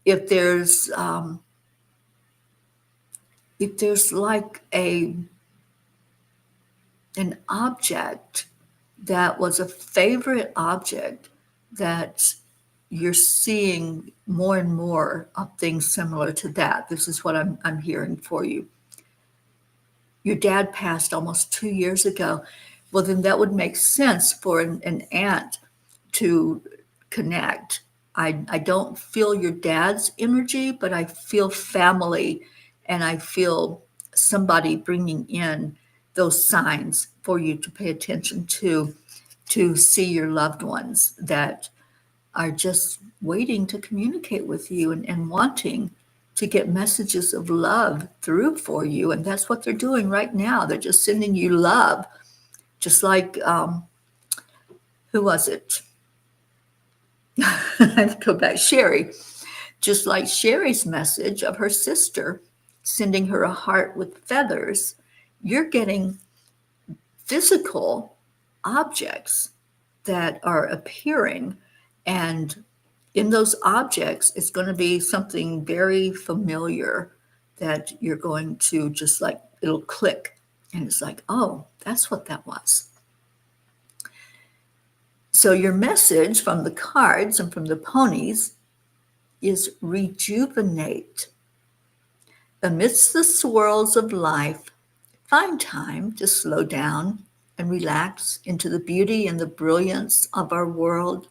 if there's like an object that was a favorite object that you're seeing more and more of things similar to that. This is what I'm hearing for you. Your dad passed almost 2 years ago. Well, then that would make sense for an aunt to connect. I don't feel your dad's energy, but I feel family and I feel somebody bringing in those signs for you to pay attention to see your loved ones that are just waiting to communicate with you and wanting to get messages of love through for you. And that's what they're doing right now. They're just sending you love, just like, who was it? I have to go back. Sherry, just like Sherry's message of her sister sending her a heart with feathers, you're getting physical objects that are appearing. And in those objects, it's going to be something very familiar that you're going to just like, it'll click. And it's like, oh, that's what that was. So your message from the cards and from the ponies is rejuvenate. Amidst the swirls of life, find time to slow down and relax into the beauty and the brilliance of our world.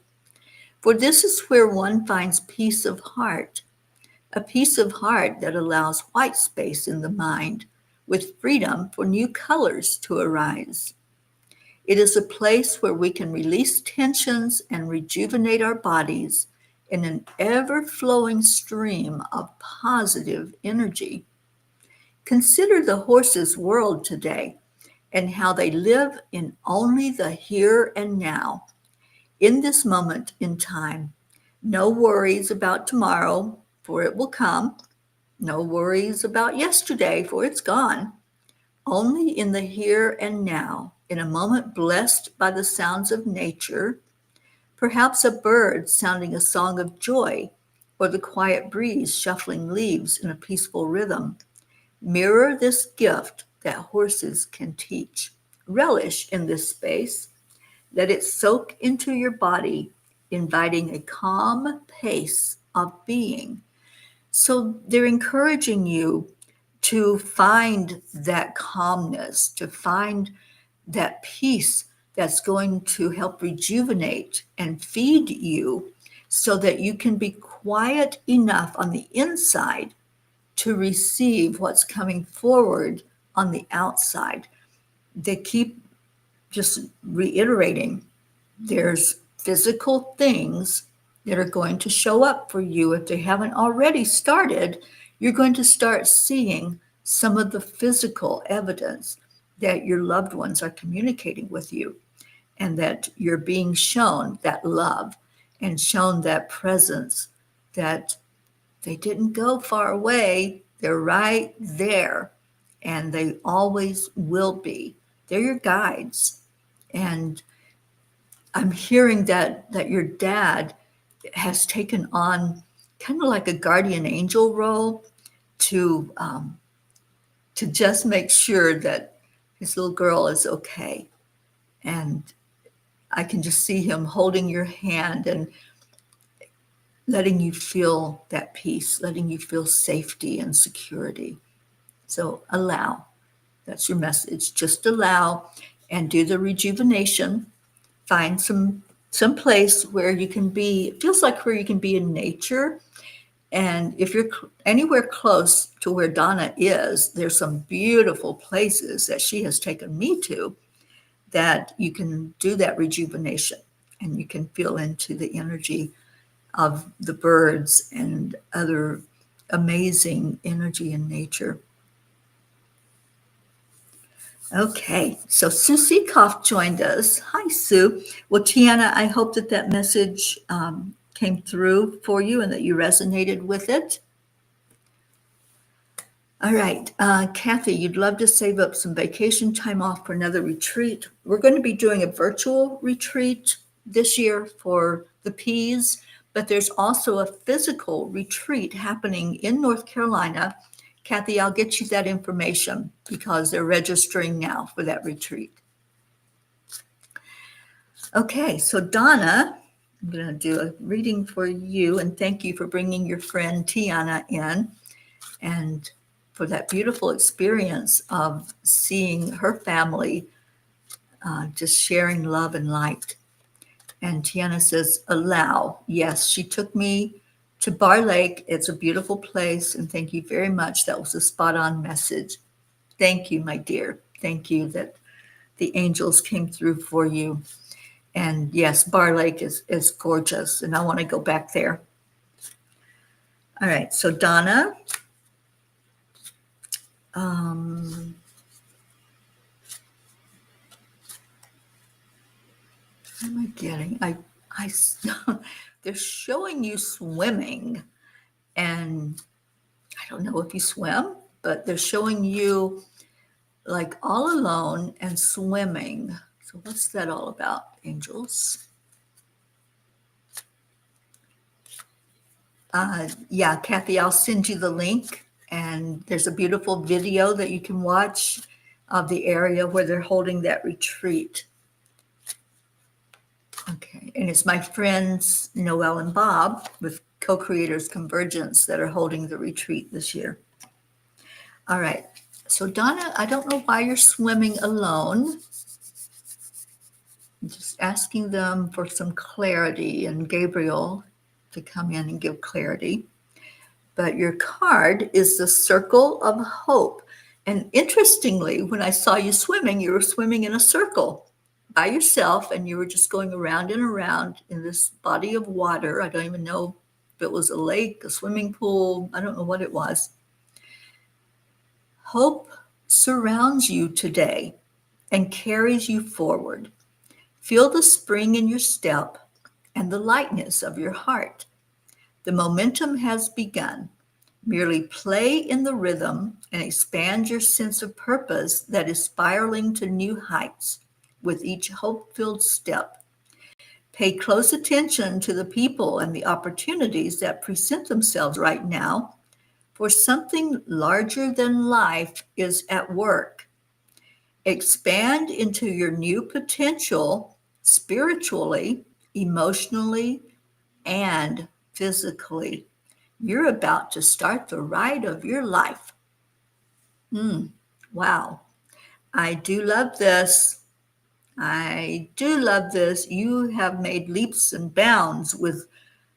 For this is where one finds peace of heart, a peace of heart that allows white space in the mind with freedom for new colors to arise. It is a place where we can release tensions and rejuvenate our bodies in an ever-flowing stream of positive energy. Consider the horse's world today and how they live in only the here and now, in this moment in time. No worries about tomorrow, for it will come. No worries about yesterday, for it's gone. Only in the here and now, in a moment blessed by the sounds of nature, perhaps a bird sounding a song of joy, or the quiet breeze shuffling leaves in a peaceful rhythm. Mirror this gift that horses can teach. Relish in this space. Let it soak into your body, inviting a calm pace of being. So they're encouraging you to find that calmness, to find that peace that's going to help rejuvenate and feed you so that you can be quiet enough on the inside to receive what's coming forward on the outside. They keep just reiterating there's physical things that are going to show up for you. If they haven't already started, you're going to start seeing some of the physical evidence that your loved ones are communicating with you, and that you're being shown that love and shown that presence, that they didn't go far away. They're right there, and they always will be. They're your guides. And I'm hearing that your dad has taken on kind of like a guardian angel role to just make sure that his little girl is okay. And I can just see him holding your hand and letting you feel that peace, letting you feel safety and security. So allow. That's your message. Just allow and do the rejuvenation. Find some place where you can be, it feels like where you can be in nature. And if you're anywhere close to where Donna is, there's some beautiful places that she has taken me to that you can do that rejuvenation, and you can feel into the energy of the birds and other amazing energy in nature. Okay, so Sue Seekoff joined us. Hi, Sue. Well, Tiana, I hope that message came through for you and that you resonated with it. All right, Kathy, you'd love to save up some vacation time off for another retreat. We're going to be doing a virtual retreat this year for the P's, but there's also a physical retreat happening in North Carolina. Kathy, I'll get you that information because they're registering now for that retreat. Okay, so Donna, I'm going to do a reading for you, and thank you for bringing your friend Tiana in and for that beautiful experience of seeing her family just sharing love and light. And Tiana says, allow. Yes, she took me to Bar Lake. It's a beautiful place, and thank you very much. That was a spot-on message. Thank you, my dear. Thank you that the angels came through for you. And yes, Bar Lake is gorgeous, and I want to go back there. All right, so Donna, what am I getting? I they're showing you swimming, and I don't know if you swim, but they're showing you like all alone and swimming. So what's that all about, angels? Yeah, Kathy, I'll send you the link, and there's a beautiful video that you can watch of the area where they're holding that retreat. Okay, and it's my friends Noelle and Bob with Co-Creators Convergence that are holding the retreat this year. All right, so Donna, I don't know why you're swimming alone. I'm just asking them for some clarity, and Gabriel to come in and give clarity. But your card is the Circle of Hope. And interestingly, when I saw you swimming, you were swimming in a circle by yourself, and you were just going around and around in this body of water. I don't even know if it was a lake, a swimming pool. I don't know what it was. Hope surrounds you today and carries you forward. Feel the spring in your step and the lightness of your heart. The momentum has begun. Merely play in the rhythm and expand your sense of purpose that is spiraling to new heights with each hope-filled step. Pay close attention to the people and the opportunities that present themselves right now, for something larger than life is at work. Expand into your new potential spiritually, emotionally, and physically. You're about to start the ride of your life. Wow. I do love this. I do love this. You have made leaps and bounds with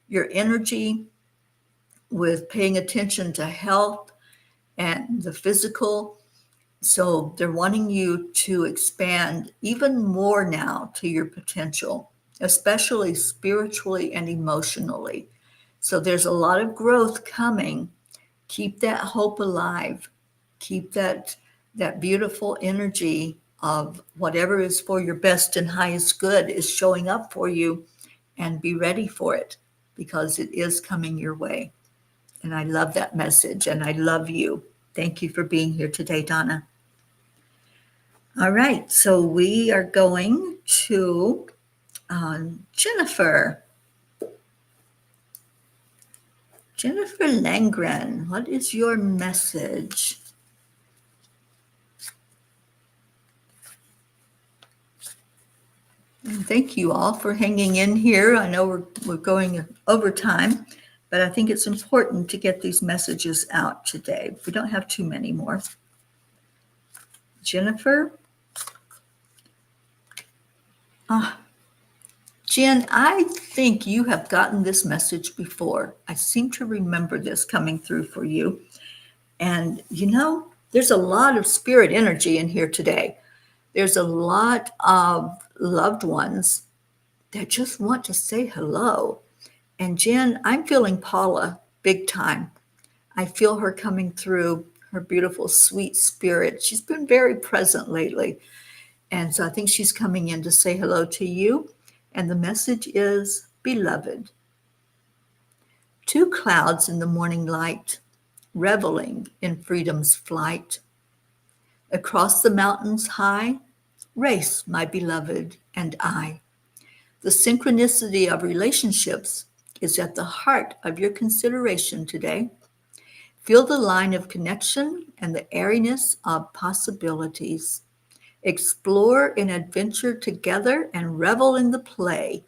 your energy, with paying attention to health and the physical. So they're wanting you to expand even more now to your potential, especially spiritually and emotionally. So there's a lot of growth coming. Keep that hope alive. Keep that beautiful energy of whatever is for your best and highest good is showing up for you, and be ready for it, because it is coming your way. And I love that message, and I love you. Thank you for being here today, Donna. All right, so we are going to Jennifer. Jennifer Langren, what is your message? And thank you all for hanging in here. I know we're going over time, but I think it's important to get these messages out today. We don't have too many more. Jennifer? Jen, I think you have gotten this message before. I seem to remember this coming through for you. And there's a lot of spirit energy in here today. There's a lot of loved ones that just want to say hello. And Jen, I'm feeling Paula big time. I feel her coming through, her beautiful, sweet spirit. She's been very present lately. And so I think she's coming in to say hello to you. And the message is, beloved. Two clouds in the morning light, reveling in freedom's flight. Across the mountains high, race my beloved and I. The synchronicity of relationships is at the heart of your consideration today. Feel the line of connection and the airiness of possibilities. Explore in adventure together and revel in the play.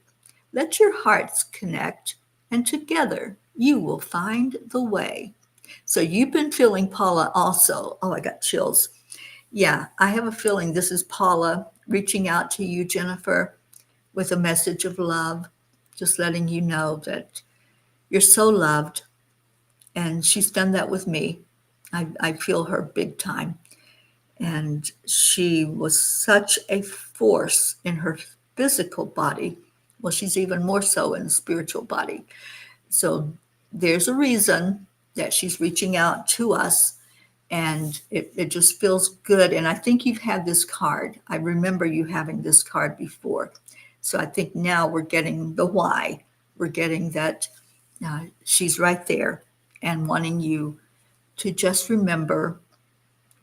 Let your hearts connect, and together you will find the way. So you've been feeling Paula also. Oh, I got chills. Yeah, I have a feeling this is Paula reaching out to you, Jennifer, with a message of love, just letting you know that you're so loved. And she's done that with me. I feel her big time. And she was such a force in her physical body. Well, she's even more so in the spiritual body. So there's a reason that she's reaching out to us, and it just feels good. And I think you've had this card. I remember you having this card before. So I think now we're getting the why. We're getting that she's right there and wanting you to just remember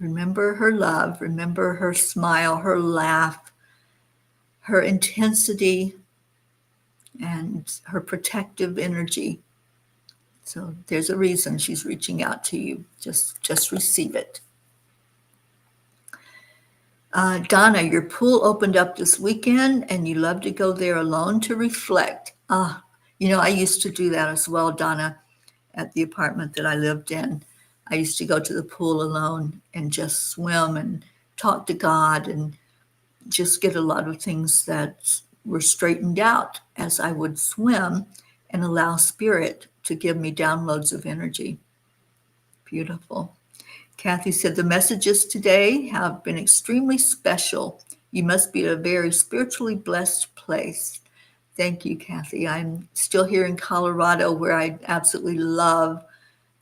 her love, remember her smile, her laugh, her intensity, and her protective energy. So there's a reason she's reaching out to you. Just receive it. Donna, your pool opened up this weekend and you love to go there alone to reflect. I used to do that as well, Donna, at the apartment that I lived in. I used to go to the pool alone and just swim and talk to God and just get a lot of things that were straightened out as I would swim and allow spirit to give me downloads of energy. Beautiful. Kathy said, the messages today have been extremely special. You must be at a very spiritually blessed place. Thank you, Kathy. I'm still here in Colorado, where I absolutely love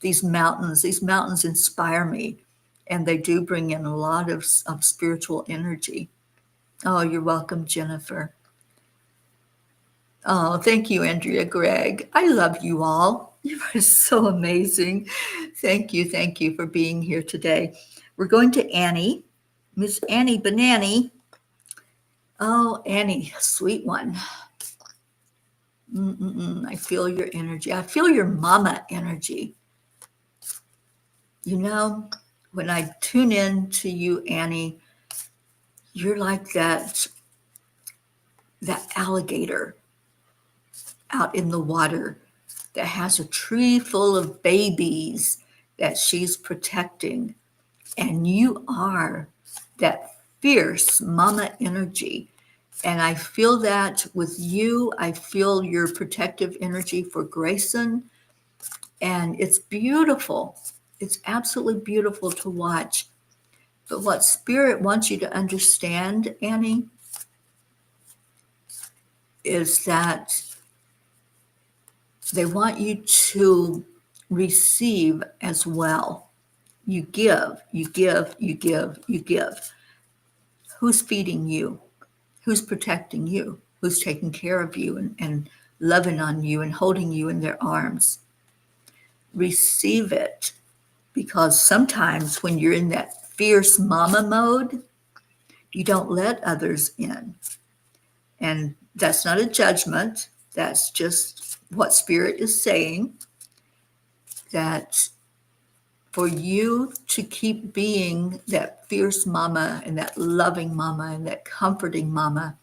these mountains. These mountains inspire me, and they do bring in a lot of spiritual energy. Oh, you're welcome, Jennifer. Oh, thank you, Andrea Gregg. I love you all. You are so amazing. Thank you for being here today. We're going to Annie, Miss Annie Banani. Oh, Annie, sweet one. I feel your energy. I feel your mama energy. You know, when I tune in to you, Annie, you're like that alligator out in the water that has a tree full of babies that she's protecting. And you are that fierce mama energy. And I feel that with you. I feel your protective energy for Grayson. And it's beautiful. It's absolutely beautiful to watch. But what Spirit wants you to understand, Annie, is that they want you to receive as well. You give, you give, you give, you give. Who's feeding you? Who's protecting you? Who's taking care of you and loving on you and holding you in their arms? Receive it, because sometimes when you're in that fierce mama mode, you don't let others in. And that's not a judgment. That's just what Spirit is saying, that for you to keep being that fierce mama and that loving mama and that comforting mama,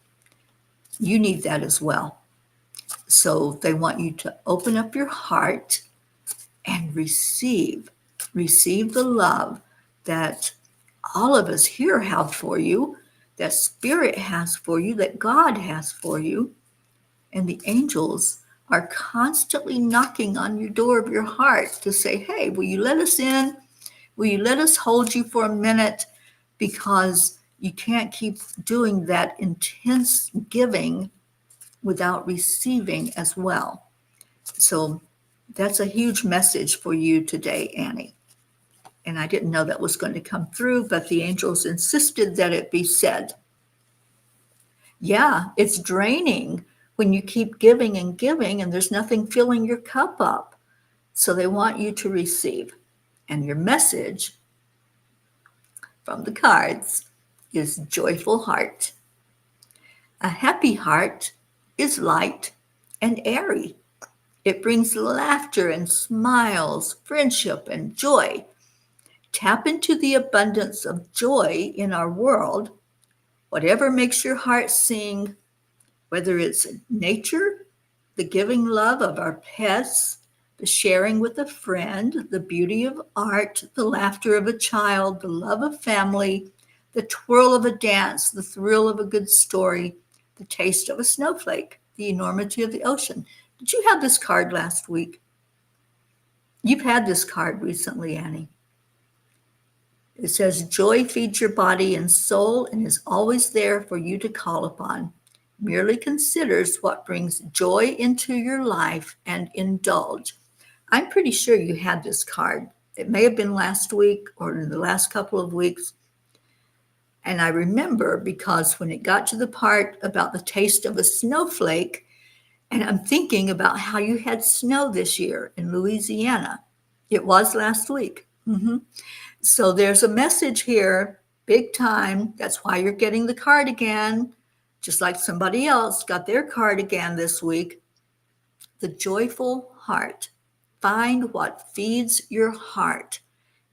you need that as well. So they want you to open up your heart and receive the love that all of us here have for you, that Spirit has for you, that God has for you. And the angels are constantly knocking on your door of your heart to say, hey, will you let us in? Will you let us hold you for a minute? Because you can't keep doing that intense giving without receiving as well. So that's a huge message for you today, Annie. And I didn't know that was going to come through, but the angels insisted that it be said. Yeah, it's draining when you keep giving and giving and there's nothing filling your cup up. So they want you to receive. And your message from the cards is joyful heart. A happy heart is light and airy. It brings laughter and smiles, friendship and joy. Tap into the abundance of joy in our world. Whatever makes your heart sing, whether it's nature, the giving love of our pets, the sharing with a friend, the beauty of art, the laughter of a child, the love of family, the twirl of a dance, the thrill of a good story, the taste of a snowflake, the enormity of the ocean. Did you have this card last week? You've had this card recently, Annie. It says, joy feeds your body and soul and is always there for you to call upon. Merely considers what brings joy into your life and indulge. I'm pretty sure you had this card. It may have been last week or in the last couple of weeks. And I remember because when it got to the part about the taste of a snowflake, and I'm thinking about how you had snow this year in Louisiana. It was last week. So there's a message here, big time. That's why you're getting the card again, just like somebody else got their card again this week. The joyful heart. Find what feeds your heart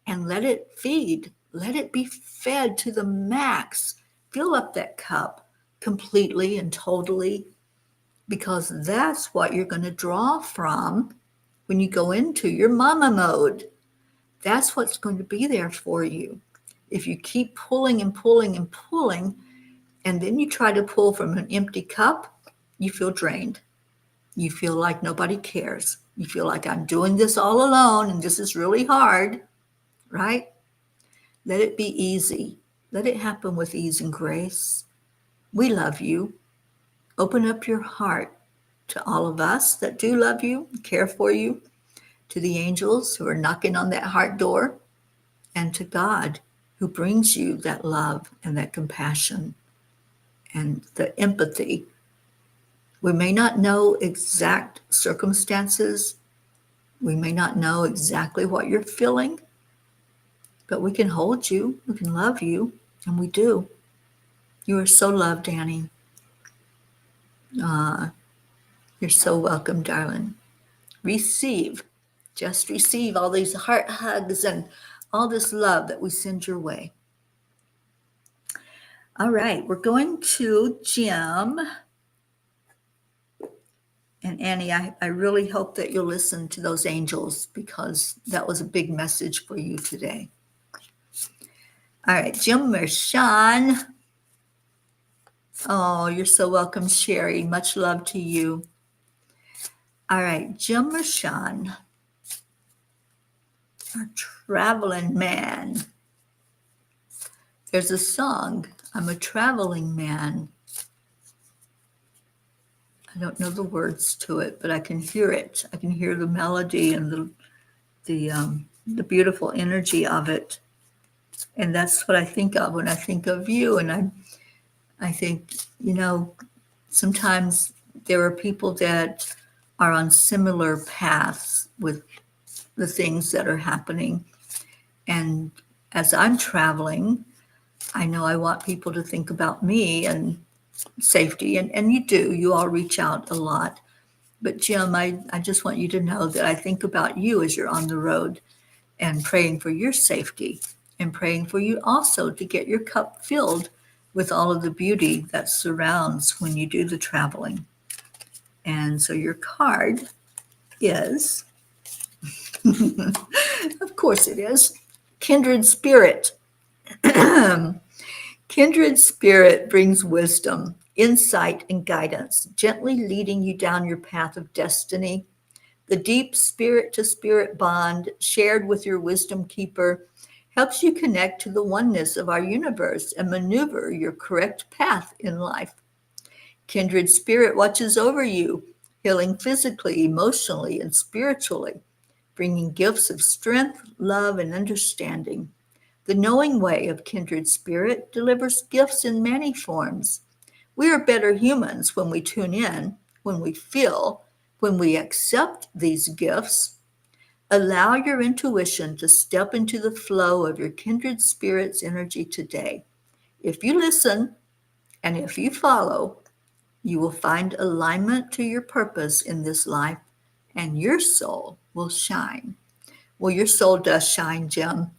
and let it feed. Let it be fed to the max. Fill up that cup completely and totally, because that's what you're going to draw from when you go into your mama mode. That's what's going to be there for you. If you keep pulling and pulling and pulling, and then you try to pull from an empty cup, you feel drained. You feel like nobody cares. You feel like I'm doing this all alone and this is really hard, right? Let it be easy. Let it happen with ease and grace. We love you. Open up your heart to all of us that do love you, care for you, to the angels who are knocking on that heart door, and to God who brings you that love and that compassion and the empathy. We may not know exact circumstances. We may not know exactly what you're feeling, but we can hold you. We can love you, and we do. You are so loved, Annie. You're so welcome, darling. Receive. Just receive all these heart hugs and all this love that we send your way. All right, we're going to Jim. And Annie, I really hope that you'll listen to those angels because that was a big message for you today. All right, Jim Mershon. Oh, you're so welcome, Sherry. Much love to you. All right, Jim Mershon, our traveling man. There's a song, I'm a traveling man. I don't know the words to it, but I can hear it. I can hear the melody and the beautiful energy of it. And that's what I think of when I think of you. And I think, sometimes there are people that are on similar paths with the things that are happening. And as I'm traveling, I know I want people to think about me and safety. And you do. You all reach out a lot. But Jim, I just want you to know that I think about you as you're on the road and praying for your safety and praying for you also to get your cup filled with all of the beauty that surrounds when you do the traveling. And so your card is, of course it is, Kindred Spirit. Kindred Spirit brings wisdom, insight, and guidance, gently leading you down your path of destiny. The deep spirit-to-spirit bond shared with your wisdom keeper helps you connect to the oneness of our universe and maneuver your correct path in life. Kindred Spirit watches over you, healing physically, emotionally, and spiritually, bringing gifts of strength, love, and understanding. The knowing way of Kindred Spirit delivers gifts in many forms. We are better humans when we tune in, when we feel, when we accept these gifts. Allow your intuition to step into the flow of your Kindred Spirit's energy today. If you listen and if you follow, you will find alignment to your purpose in this life, and your soul will shine. Well, your soul does shine, Jim.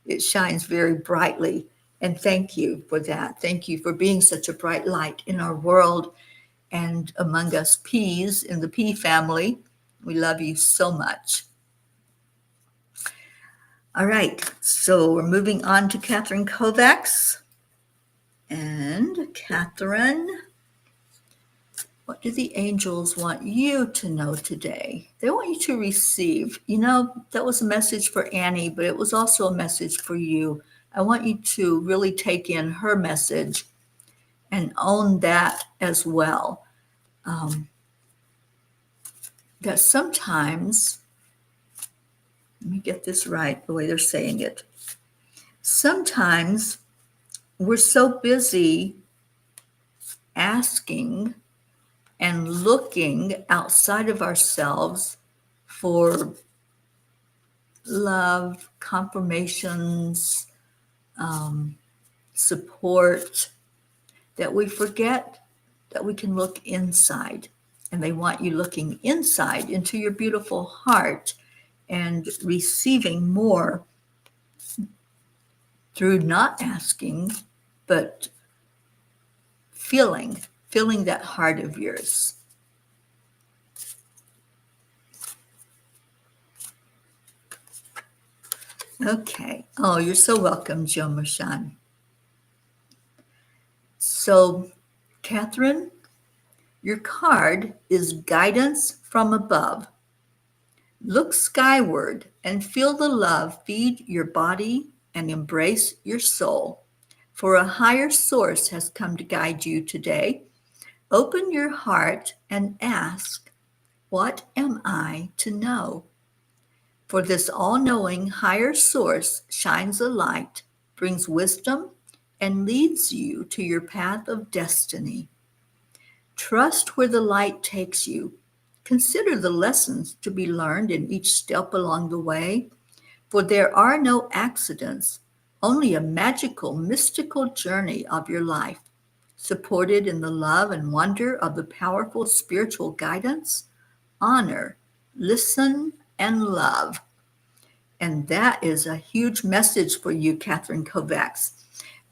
It shines very brightly. And thank you for that. Thank you for being such a bright light in our world and among us P's in the P family. We love you so much. All right, so we're moving on to Catherine Kovacs. And Catherine, what do the angels want you to know today? They want you to receive. That was a message for Annie, but it was also a message for you. I want you to really take in her message and own that as well. That sometimes, let me get this right, the way they're saying it. Sometimes we're so busy asking and looking outside of ourselves for love, confirmations, support, that we forget that we can look inside. And they want you looking inside into your beautiful heart and receiving more through not asking, but feeling that heart of yours. Okay. Oh, you're so welcome, Joe Marshan. So, Catherine, your card is guidance from above. Look skyward and feel the love feed your body and embrace your soul. For a higher source has come to guide you today. Open your heart and ask, what am I to know? For this all-knowing higher source shines a light, brings wisdom, and leads you to your path of destiny. Trust where the light takes you. Consider the lessons to be learned in each step along the way, for there are no accidents, only a magical, mystical journey of your life. supported in the love and wonder of the powerful spiritual guidance, honor, listen, and love. And that is a huge message for you, Catherine Kovacs,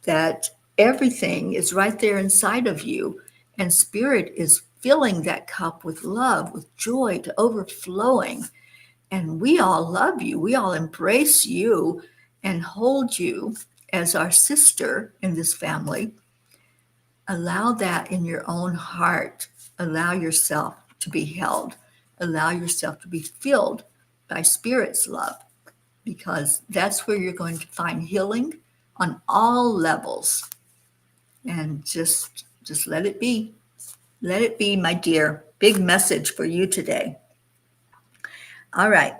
that everything is right there inside of you, and Spirit is filling that cup with love, with joy to overflowing. And we all love you. We all embrace you and hold you as our sister in this family. Allow that in your own heart. Allow yourself to be held. Allow yourself to be filled by Spirit's love, because that's where you're going to find healing on all levels. And just let it be. Let it be, my dear. Big message for you today. All right.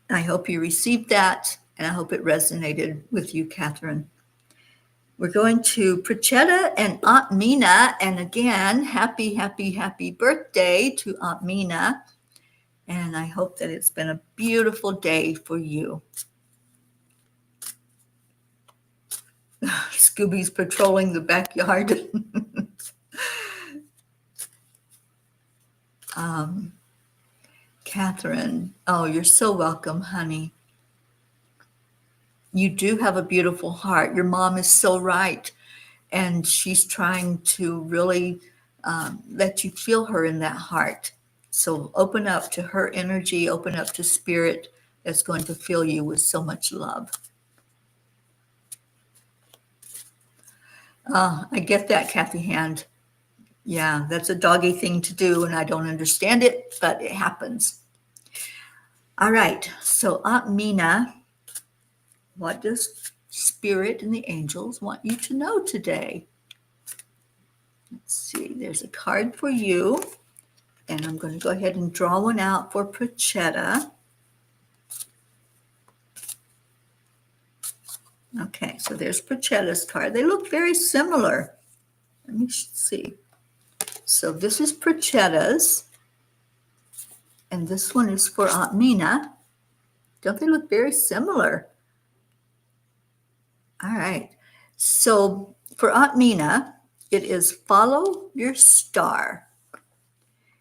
I hope you received that, and I hope it resonated with you, Catherine. We're going to Prachetta and Aunt Mina. And again, happy, happy, happy birthday to Aunt Mina. And I hope that it's been a beautiful day for you. Scooby's patrolling the backyard. Catherine, oh, you're so welcome, honey. You do have a beautiful heart. Your mom is so right. And she's trying to really let you feel her in that heart. So open up to her energy, open up to Spirit that's going to fill you with so much love. I get that, Kathy Hand. Yeah, that's a doggy thing to do, and I don't understand it, but it happens. All right, so Aunt Mina, what does Spirit and the angels want you to know today? Let's see, there's a card for you, and I'm going to go ahead and draw one out for Prachetta. Okay, so there's Prachetta's card. They look very similar. Let me see. So this is Prachetta's, and this one is for Aunt Mina. Don't they look very similar? All right. So for Aunt Mina, it is follow your star.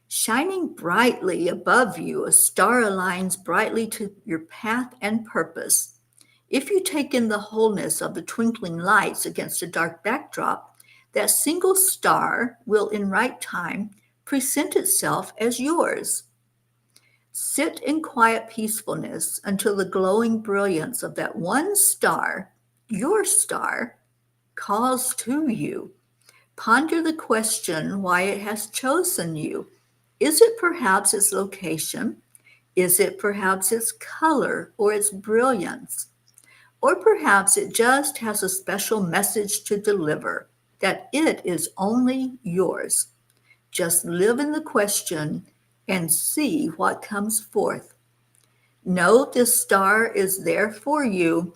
Shining brightly above you, a star aligns brightly to your path and purpose. If you take in the wholeness of the twinkling lights against a dark backdrop, that single star will in right time present itself as yours. Sit in quiet peacefulness until the glowing brilliance of that one star, your star, calls to you. Ponder the question why it has chosen you. Is it perhaps its location? Is it perhaps its color or its brilliance? Or perhaps it just has a special message to deliver, that it is only yours. Just live in the question and see what comes forth. Know this star is there for you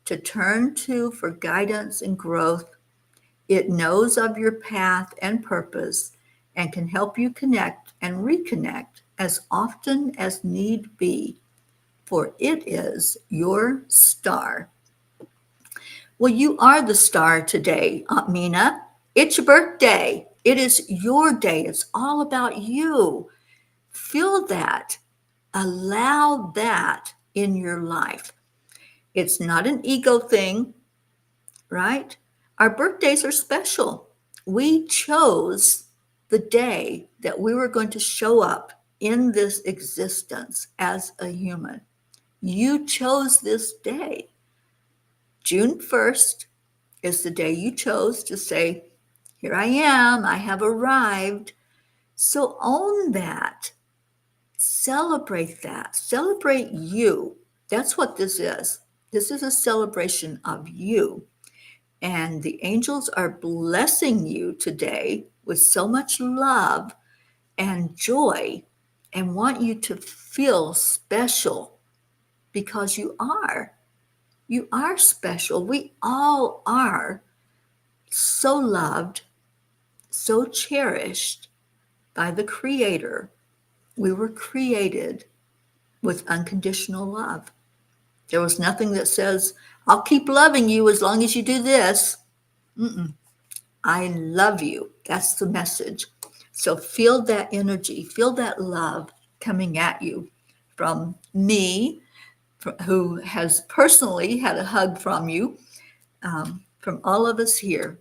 to turn to for guidance and growth. It knows of your path and purpose and can help you connect and reconnect as often as need be, for it is your star. Well, you are the star today, Aunt Mina. It's your birthday. It is your day. It's all about you. Feel that. Allow that in your life. It's not an ego thing, right? Our birthdays are special. We chose the day that we were going to show up in this existence as a human. You chose this day. June 1st is the day you chose to say, here I am, I have arrived. So own that. Celebrate that. Celebrate you. That's what this is. This is a celebration of you. And the angels are blessing you today with so much love and joy and want you to feel special, because you are. You are special. We all are so loved, so cherished by the Creator. We were created with unconditional love. There was nothing that says, I'll keep loving you as long as you do this. I love you That's the message. So feel that energy, feel that love coming at you from me, who has personally had a hug from you, from all of us here,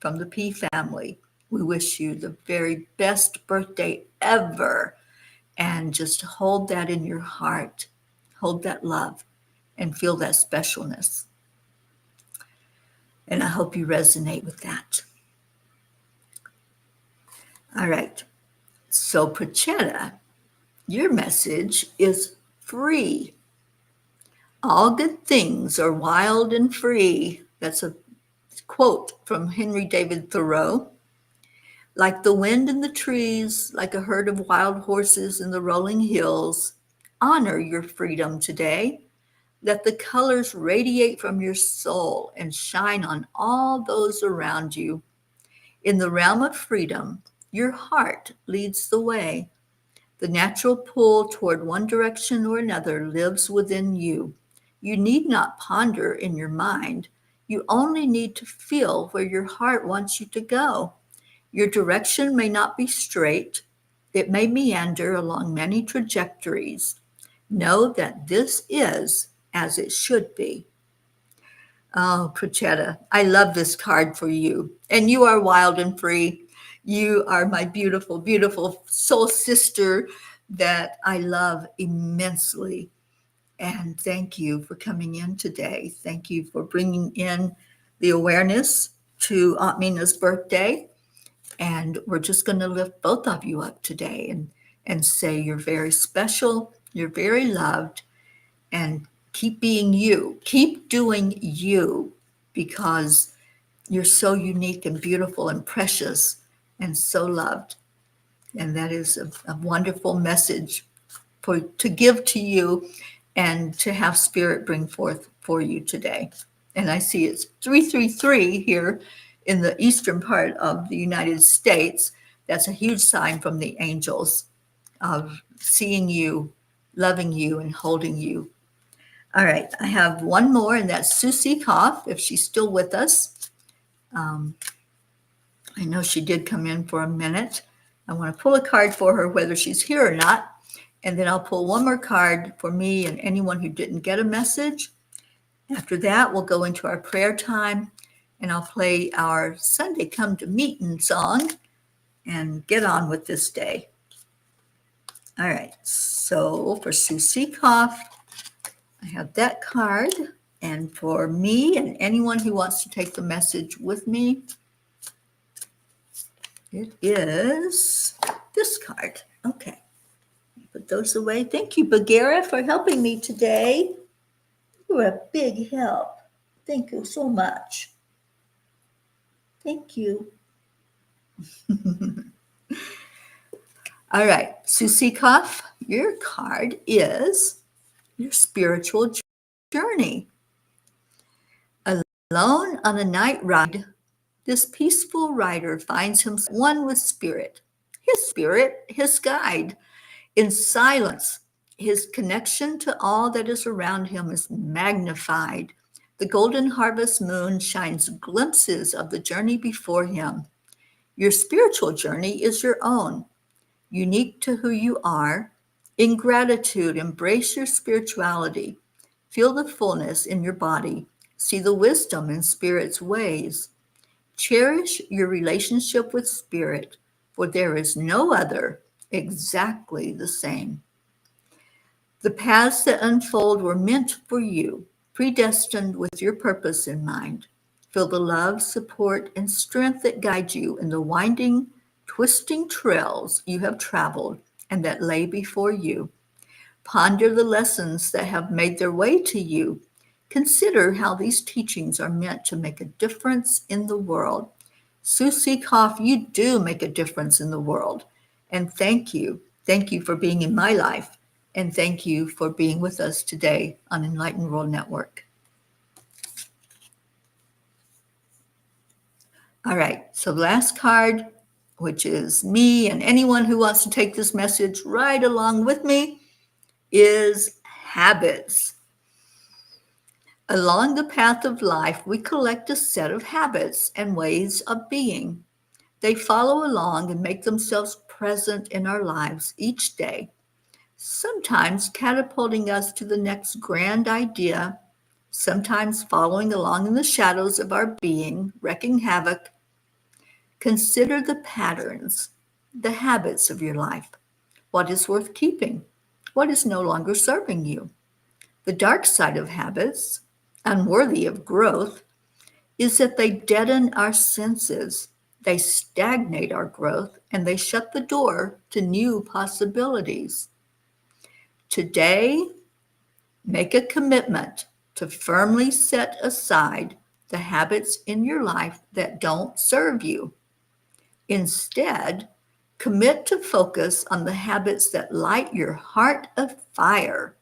from the P family. We wish you the very best birthday ever. And just hold that in your heart, hold that love, and feel that specialness. And I hope you resonate with that. All right. So, Prachetta, your message is free. All good things are wild and free. That's a quote from Henry David Thoreau. Like the wind in the trees, like a herd of wild horses in the rolling hills, honor your freedom today. Let the colors radiate from your soul and shine on all those around you. In the realm of freedom, your heart leads the way. The natural pull toward one direction or another lives within you. You need not ponder in your mind. You only need to feel where your heart wants you to go. Your direction may not be straight. It may meander along many trajectories. Know that this is as it should be. Oh, Prachetta, I love this card for you. And you are wild and free. You are my beautiful, beautiful soul sister that I love immensely. And thank you for coming in today. Thank you for bringing in the awareness to Aunt Mina's birthday. And we're just going to lift both of you up today and say you're very special, you're very loved, and keep being you. Keep doing you, because you're so unique and beautiful and precious and so loved. And that is a wonderful message to give to you and to have Spirit bring forth for you today. And I see it's 333 here in the eastern part of the United States. That's a huge sign from the angels of seeing you, loving you, and holding you. All right, I have one more, and that's Susie Koff, if she's still with us. I know she did come in for a minute. I want to pull a card for her, whether she's here or not. And then I'll pull one more card for me and anyone who didn't get a message. After that, we'll go into our prayer time, and I'll play our Sunday Come to Meeting song and get on with this day. All right, so for Susie Koff, I have that card. And for me and anyone who wants to take the message with me, it is this card. Okay, put those away. Thank you, Bagheera, for helping me today. You were a big help. Thank you so much. Thank you. All right, Susie Koff, your card is your spiritual journey. Alone on a night ride, this peaceful rider finds himself one with spirit, his guide. In silence, his connection to all that is around him is magnified. The golden harvest moon shines glimpses of the journey before him. Your spiritual journey is your own, unique to who you are. In gratitude, embrace your spirituality. Feel the fullness in your body. See the wisdom in Spirit's ways. Cherish your relationship with Spirit, for there is no other exactly the same. The paths that unfold were meant for you, predestined with your purpose in mind. Feel the love, support, and strength that guide you in the winding, twisting trails you have traveled and that lay before you. Ponder the lessons that have made their way to you. Consider how these teachings are meant to make a difference in the world. Susie Koff, you do make a difference in the world. And thank you. Thank you for being in my life. And thank you for being with us today on Enlightened World Network. All right, so the last card, which is me and anyone who wants to take this message right along with me, is habits. Along the path of life, we collect a set of habits and ways of being. They follow along and make themselves present in our lives each day, sometimes catapulting us to the next grand idea, sometimes following along in the shadows of our being, wreaking havoc. Consider the patterns, the habits of your life. What is worth keeping? What is no longer serving you? The dark side of habits, unworthy of growth, is that they deaden our senses, they stagnate our growth, and they shut the door to new possibilities. Today, make a commitment to firmly set aside the habits in your life that don't serve you. Instead, commit to focus on the habits that light your heart of fire,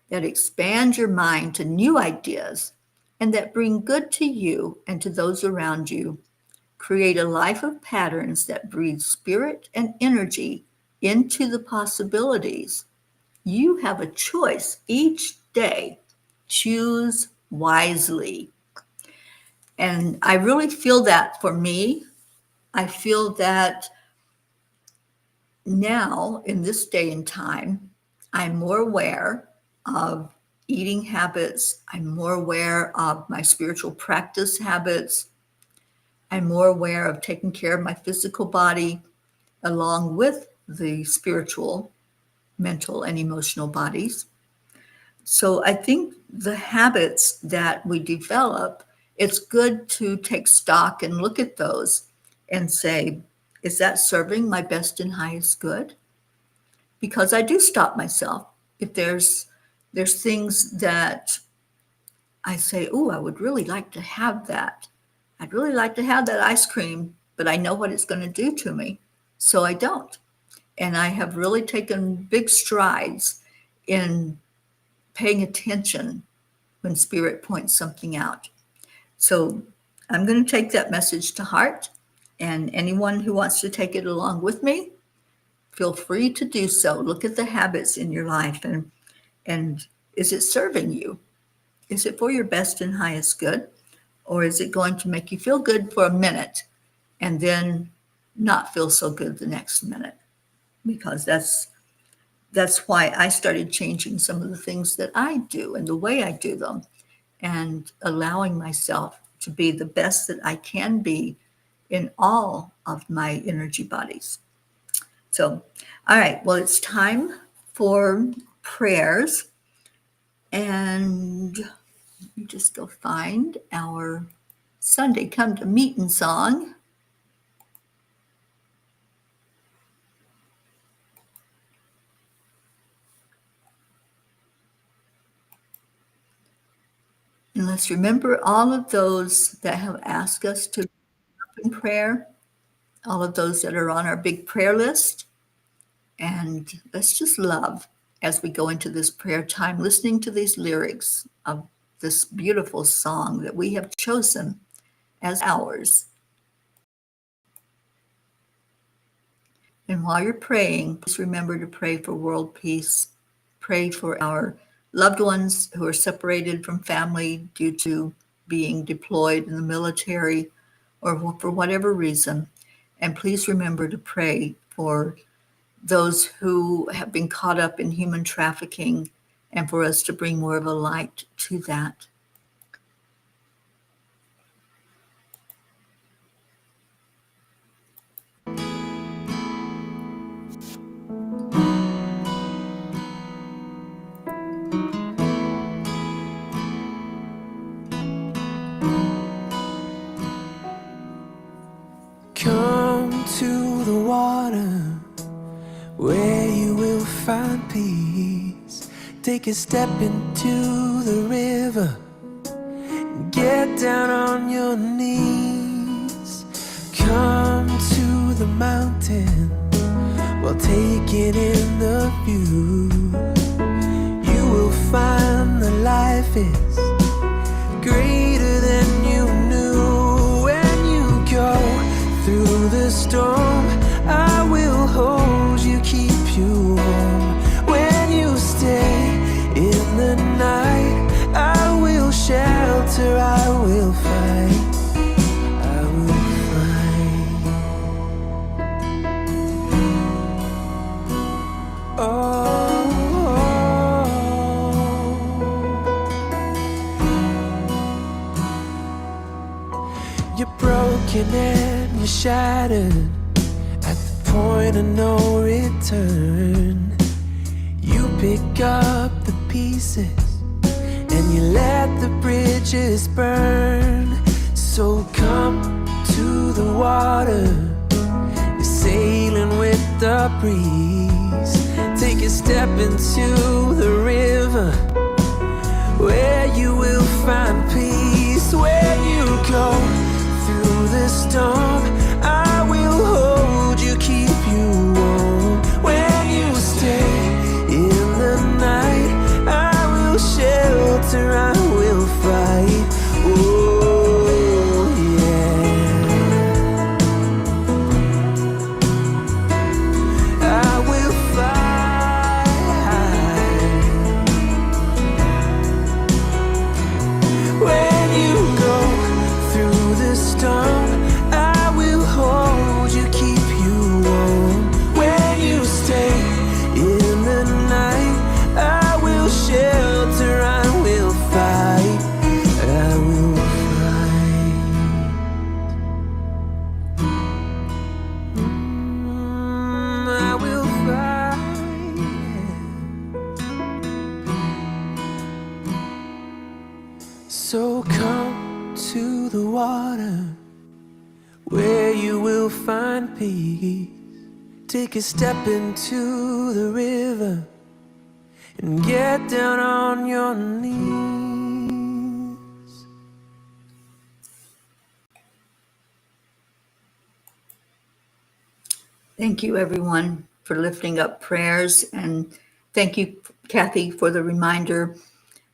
that expand your mind to new ideas, and that bring good to you and to those around you. Create a life of patterns that breathe spirit and energy into the possibilities. You have a choice each day. Choose wisely. And I really feel that for me. I feel that now, in this day and time, I'm more aware of eating habits. I'm more aware of my spiritual practice habits. I'm more aware of taking care of my physical body along with the spiritual, mental, and emotional bodies. So I think the habits that we develop, it's good to take stock and look at those and say, is that serving my best and highest good? Because I do stop myself. If there's things that I say, oh, I would really like to have that. I'd really like to have that ice cream, but I know what it's going to do to me. So I don't. And I have really taken big strides in paying attention when Spirit points something out. So I'm going to take that message to heart. And anyone who wants to take it along with me, feel free to do so. Look at the habits in your life and is it serving you? Is it for your best and highest good? Or is it going to make you feel good for a minute and then not feel so good the next minute? Because that's why I started changing some of the things that I do and the way I do them and allowing myself to be the best that I can be in all of my energy bodies. So, all right, well, it's time for prayers. And let me just go find our Sunday Come to Meeting song. And let's remember all of those that have asked us to in prayer, all of those that are on our big prayer list. And let's just love as we go into this prayer time, listening to these lyrics of this beautiful song that we have chosen as ours. And while you're praying, please remember to pray for world peace. Pray for our loved ones who are separated from family due to being deployed in the military or for whatever reason. And please remember to pray for those who have been caught up in human trafficking and for us to bring more of a light to that. Come to the water where you will find peace. Take a step into the river and get down on your knees. Come to the mountain while taking in the view. You will find that life is greater than you knew. When you go through the storm, I will hold you, keep you warm. When you stay in the night, I will shelter, I will fight, I will fight. and you're shattered at the point of no return. You pick up the pieces and you let the bridges burn. So come to the water, you're sailing with the breeze. Take a step into the river, where you will find peace. When you go through the storm, I will hold you, keep you warm. When you stay in the night, I will shelter, I will fight. Oh yeah, I will fight. When you go through the storm, I will hold you, keep you warm. When you stay in the night, I will shelter, I will fight, I will fight. I will fight. So come to the water, where you will find peace. Take a step into the river and get down on your knees. Thank you, everyone, for lifting up prayers. And thank you, Kathy, for the reminder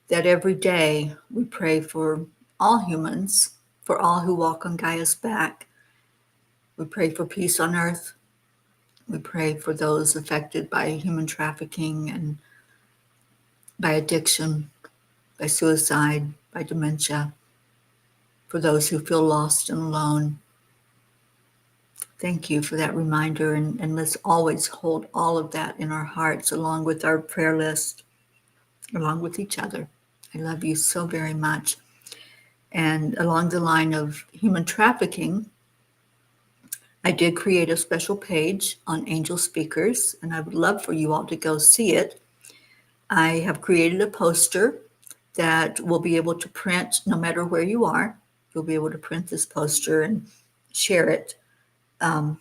that every day we pray for all humans, for all who walk on Gaia's back. We pray for peace on earth. We pray for those affected by human trafficking and by addiction, by suicide, by dementia, for those who feel lost and alone. Thank you for that reminder, and let's always hold all of that in our hearts along with our prayer list, along with each other. I love you so very much. And along the line of human trafficking, I did create a special page on Angel Speakers, and I would love for you all to go see it. I have created a poster that will be able to print no matter where you are. You'll be able to print this poster and share it. And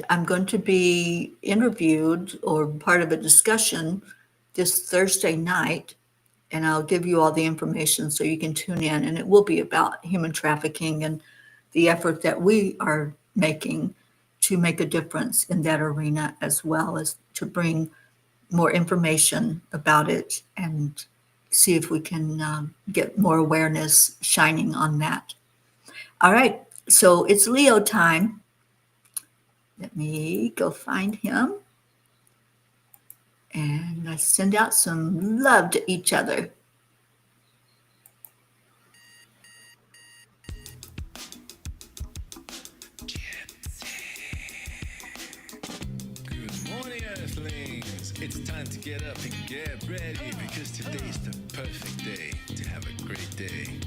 I'm going to be interviewed or part of a discussion this Thursday night, and I'll give you all the information so you can tune in. And it will be about human trafficking and the effort that we are making to make a difference in that arena, as well as to bring more information about it and see if we can get more awareness shining on that. All right, so it's Leo time. Let me go find him. And let's send out some love to each other. Good morning, Earthlings. It's time to get up and get ready, because today's the perfect day to have a great day.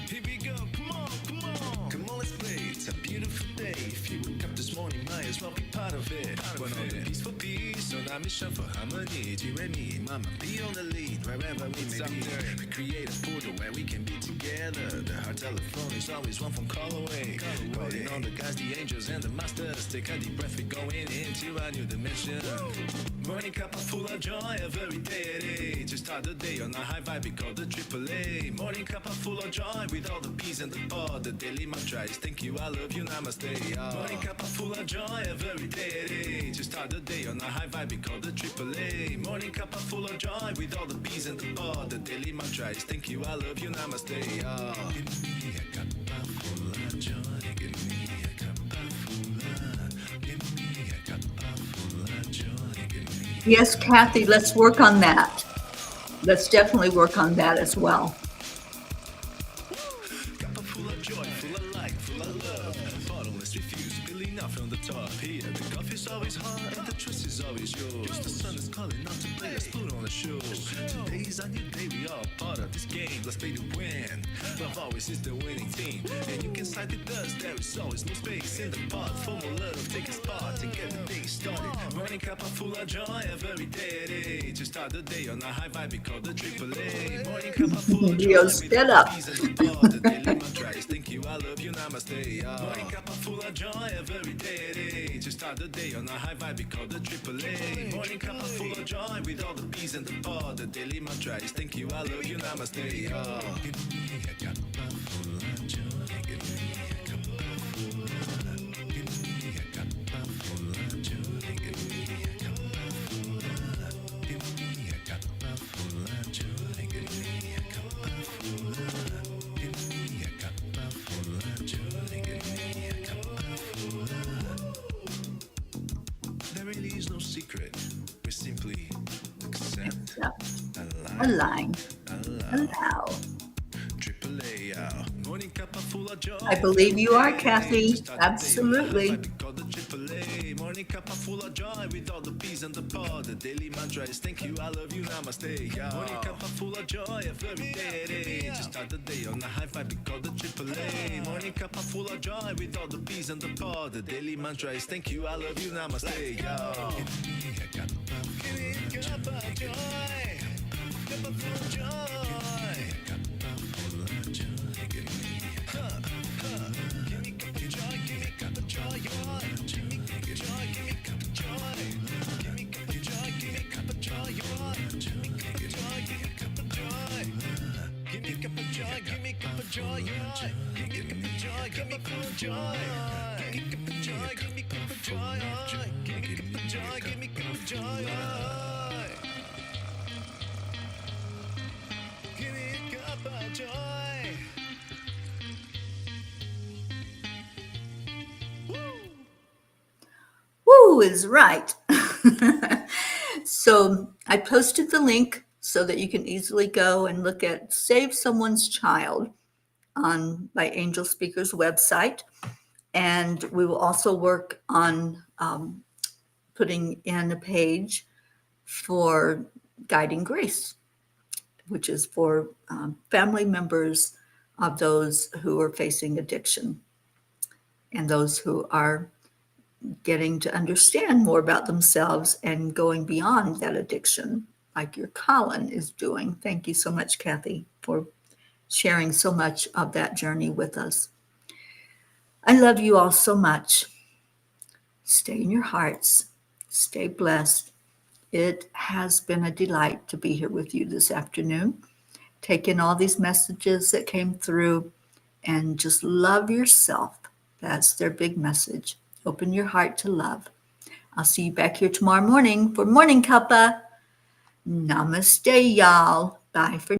Here we go, come on, come on. Come on, let's play. It's a beautiful day. If you woke up this morning, might as well be part of it. We're on the peaceful peace, on our mission for harmony. You and me, mama, be on the lead, wherever we may be. We create a portal where we can be together. The heart telephone is always one phone call away. Calling on the guys, the angels, and the masters. Take a deep breath, we're going into a new dimension. Morning cup full of joy, every day at 8. To start the day on a high vibe, we call the AAA. Morning cup full of joy, with all the peace and the pod. The daily mantra is thank you, I love you, namaste. Morning cup full of joy, every day at 8. To start the day on a high vibe, we call the AAA. Morning cup full of joy, with all the peace and the pod. The daily mantra is thank you, I love you, namaste. Give me a cup full of joy, give me a cup full of, give me a cup full of joy, give me. Yes, Kathy, let's work on that. Let's definitely work on that as well. joy, full of light, full of love. Bottomless refuse, spilling out from the top. Here, the coffee's always hot and the choice is always yours. The sun is calling out to play, let's put on a show. Today's a new day, we are part of this game. Let's play to win. Love always is the winning team. And you can side with us, there is always more space in the pot. For more love, take a spot and get the day started. Morning cup of full of joy, every day. To start the day on a high vibe, we call the AAA. Morning cup of full of joy, Rio, stand up. the daily mantra is thank you, I love you, namaste. Morning cup of full of joy, every day. To start the day on a high vibe, we call the AAA. Morning cup of full of joy with all the bees and the pod. The daily mantra is thank you, I love you, namaste. Give me a cup full of joy. Give me a cup full of. Give me a cup full of joy. Give me a cup full of. Give me a cup full of joy. Give me a cup full of. Give me a cup full of joy. Give me a cup full of. There really is no secret. We simply accept, Align. allow. Allow. AAA, morning cup full of joy. I believe you are, Kathy. Absolutely. Morning cup full of joy with all the bees and the pod. The daily mantra is thank you, I love you, namaste. Morning cup full of joy every day. To start the day on a high vibe, we call the AAA. Morning cup full of joy with all the bees and the pod. The daily mantra is thank you, I love you, namaste. Give me a cup of joy. Cup of joy. Full of joy. Give me a cup. Give me cup of joy. Give me cup of joy. Give me cup of joy. Give me cup of joy. Give me cup of joy. Give me cup of joy. Give me cup of joy. Give me cup of joy. Give me cup of joy. Give me cup of joy. Give me cup of joy. Give me cup of joy. Give me cup of joy. Give me cup of joy. Give me cup of joy. Give me cup of joy. Give me a cup of joy. Woo is right. So I posted the link so that you can easily go and look at Save Someone's Child on by Angel Speaker's website. And we will also work on putting in a page for Guiding Grace, which is for family members of those who are facing addiction and those who are getting to understand more about themselves and going beyond that addiction, like your Colin is doing. Thank you so much, Kathy, for sharing so much of that journey with us. I love you all so much. Stay in your hearts. Stay blessed. It has been a delight to be here with you this afternoon. Take in all these messages that came through and just love yourself. That's their big message. Open your heart to love. I'll see you back here tomorrow morning for Morning Cuppa. Namaste, y'all. Bye for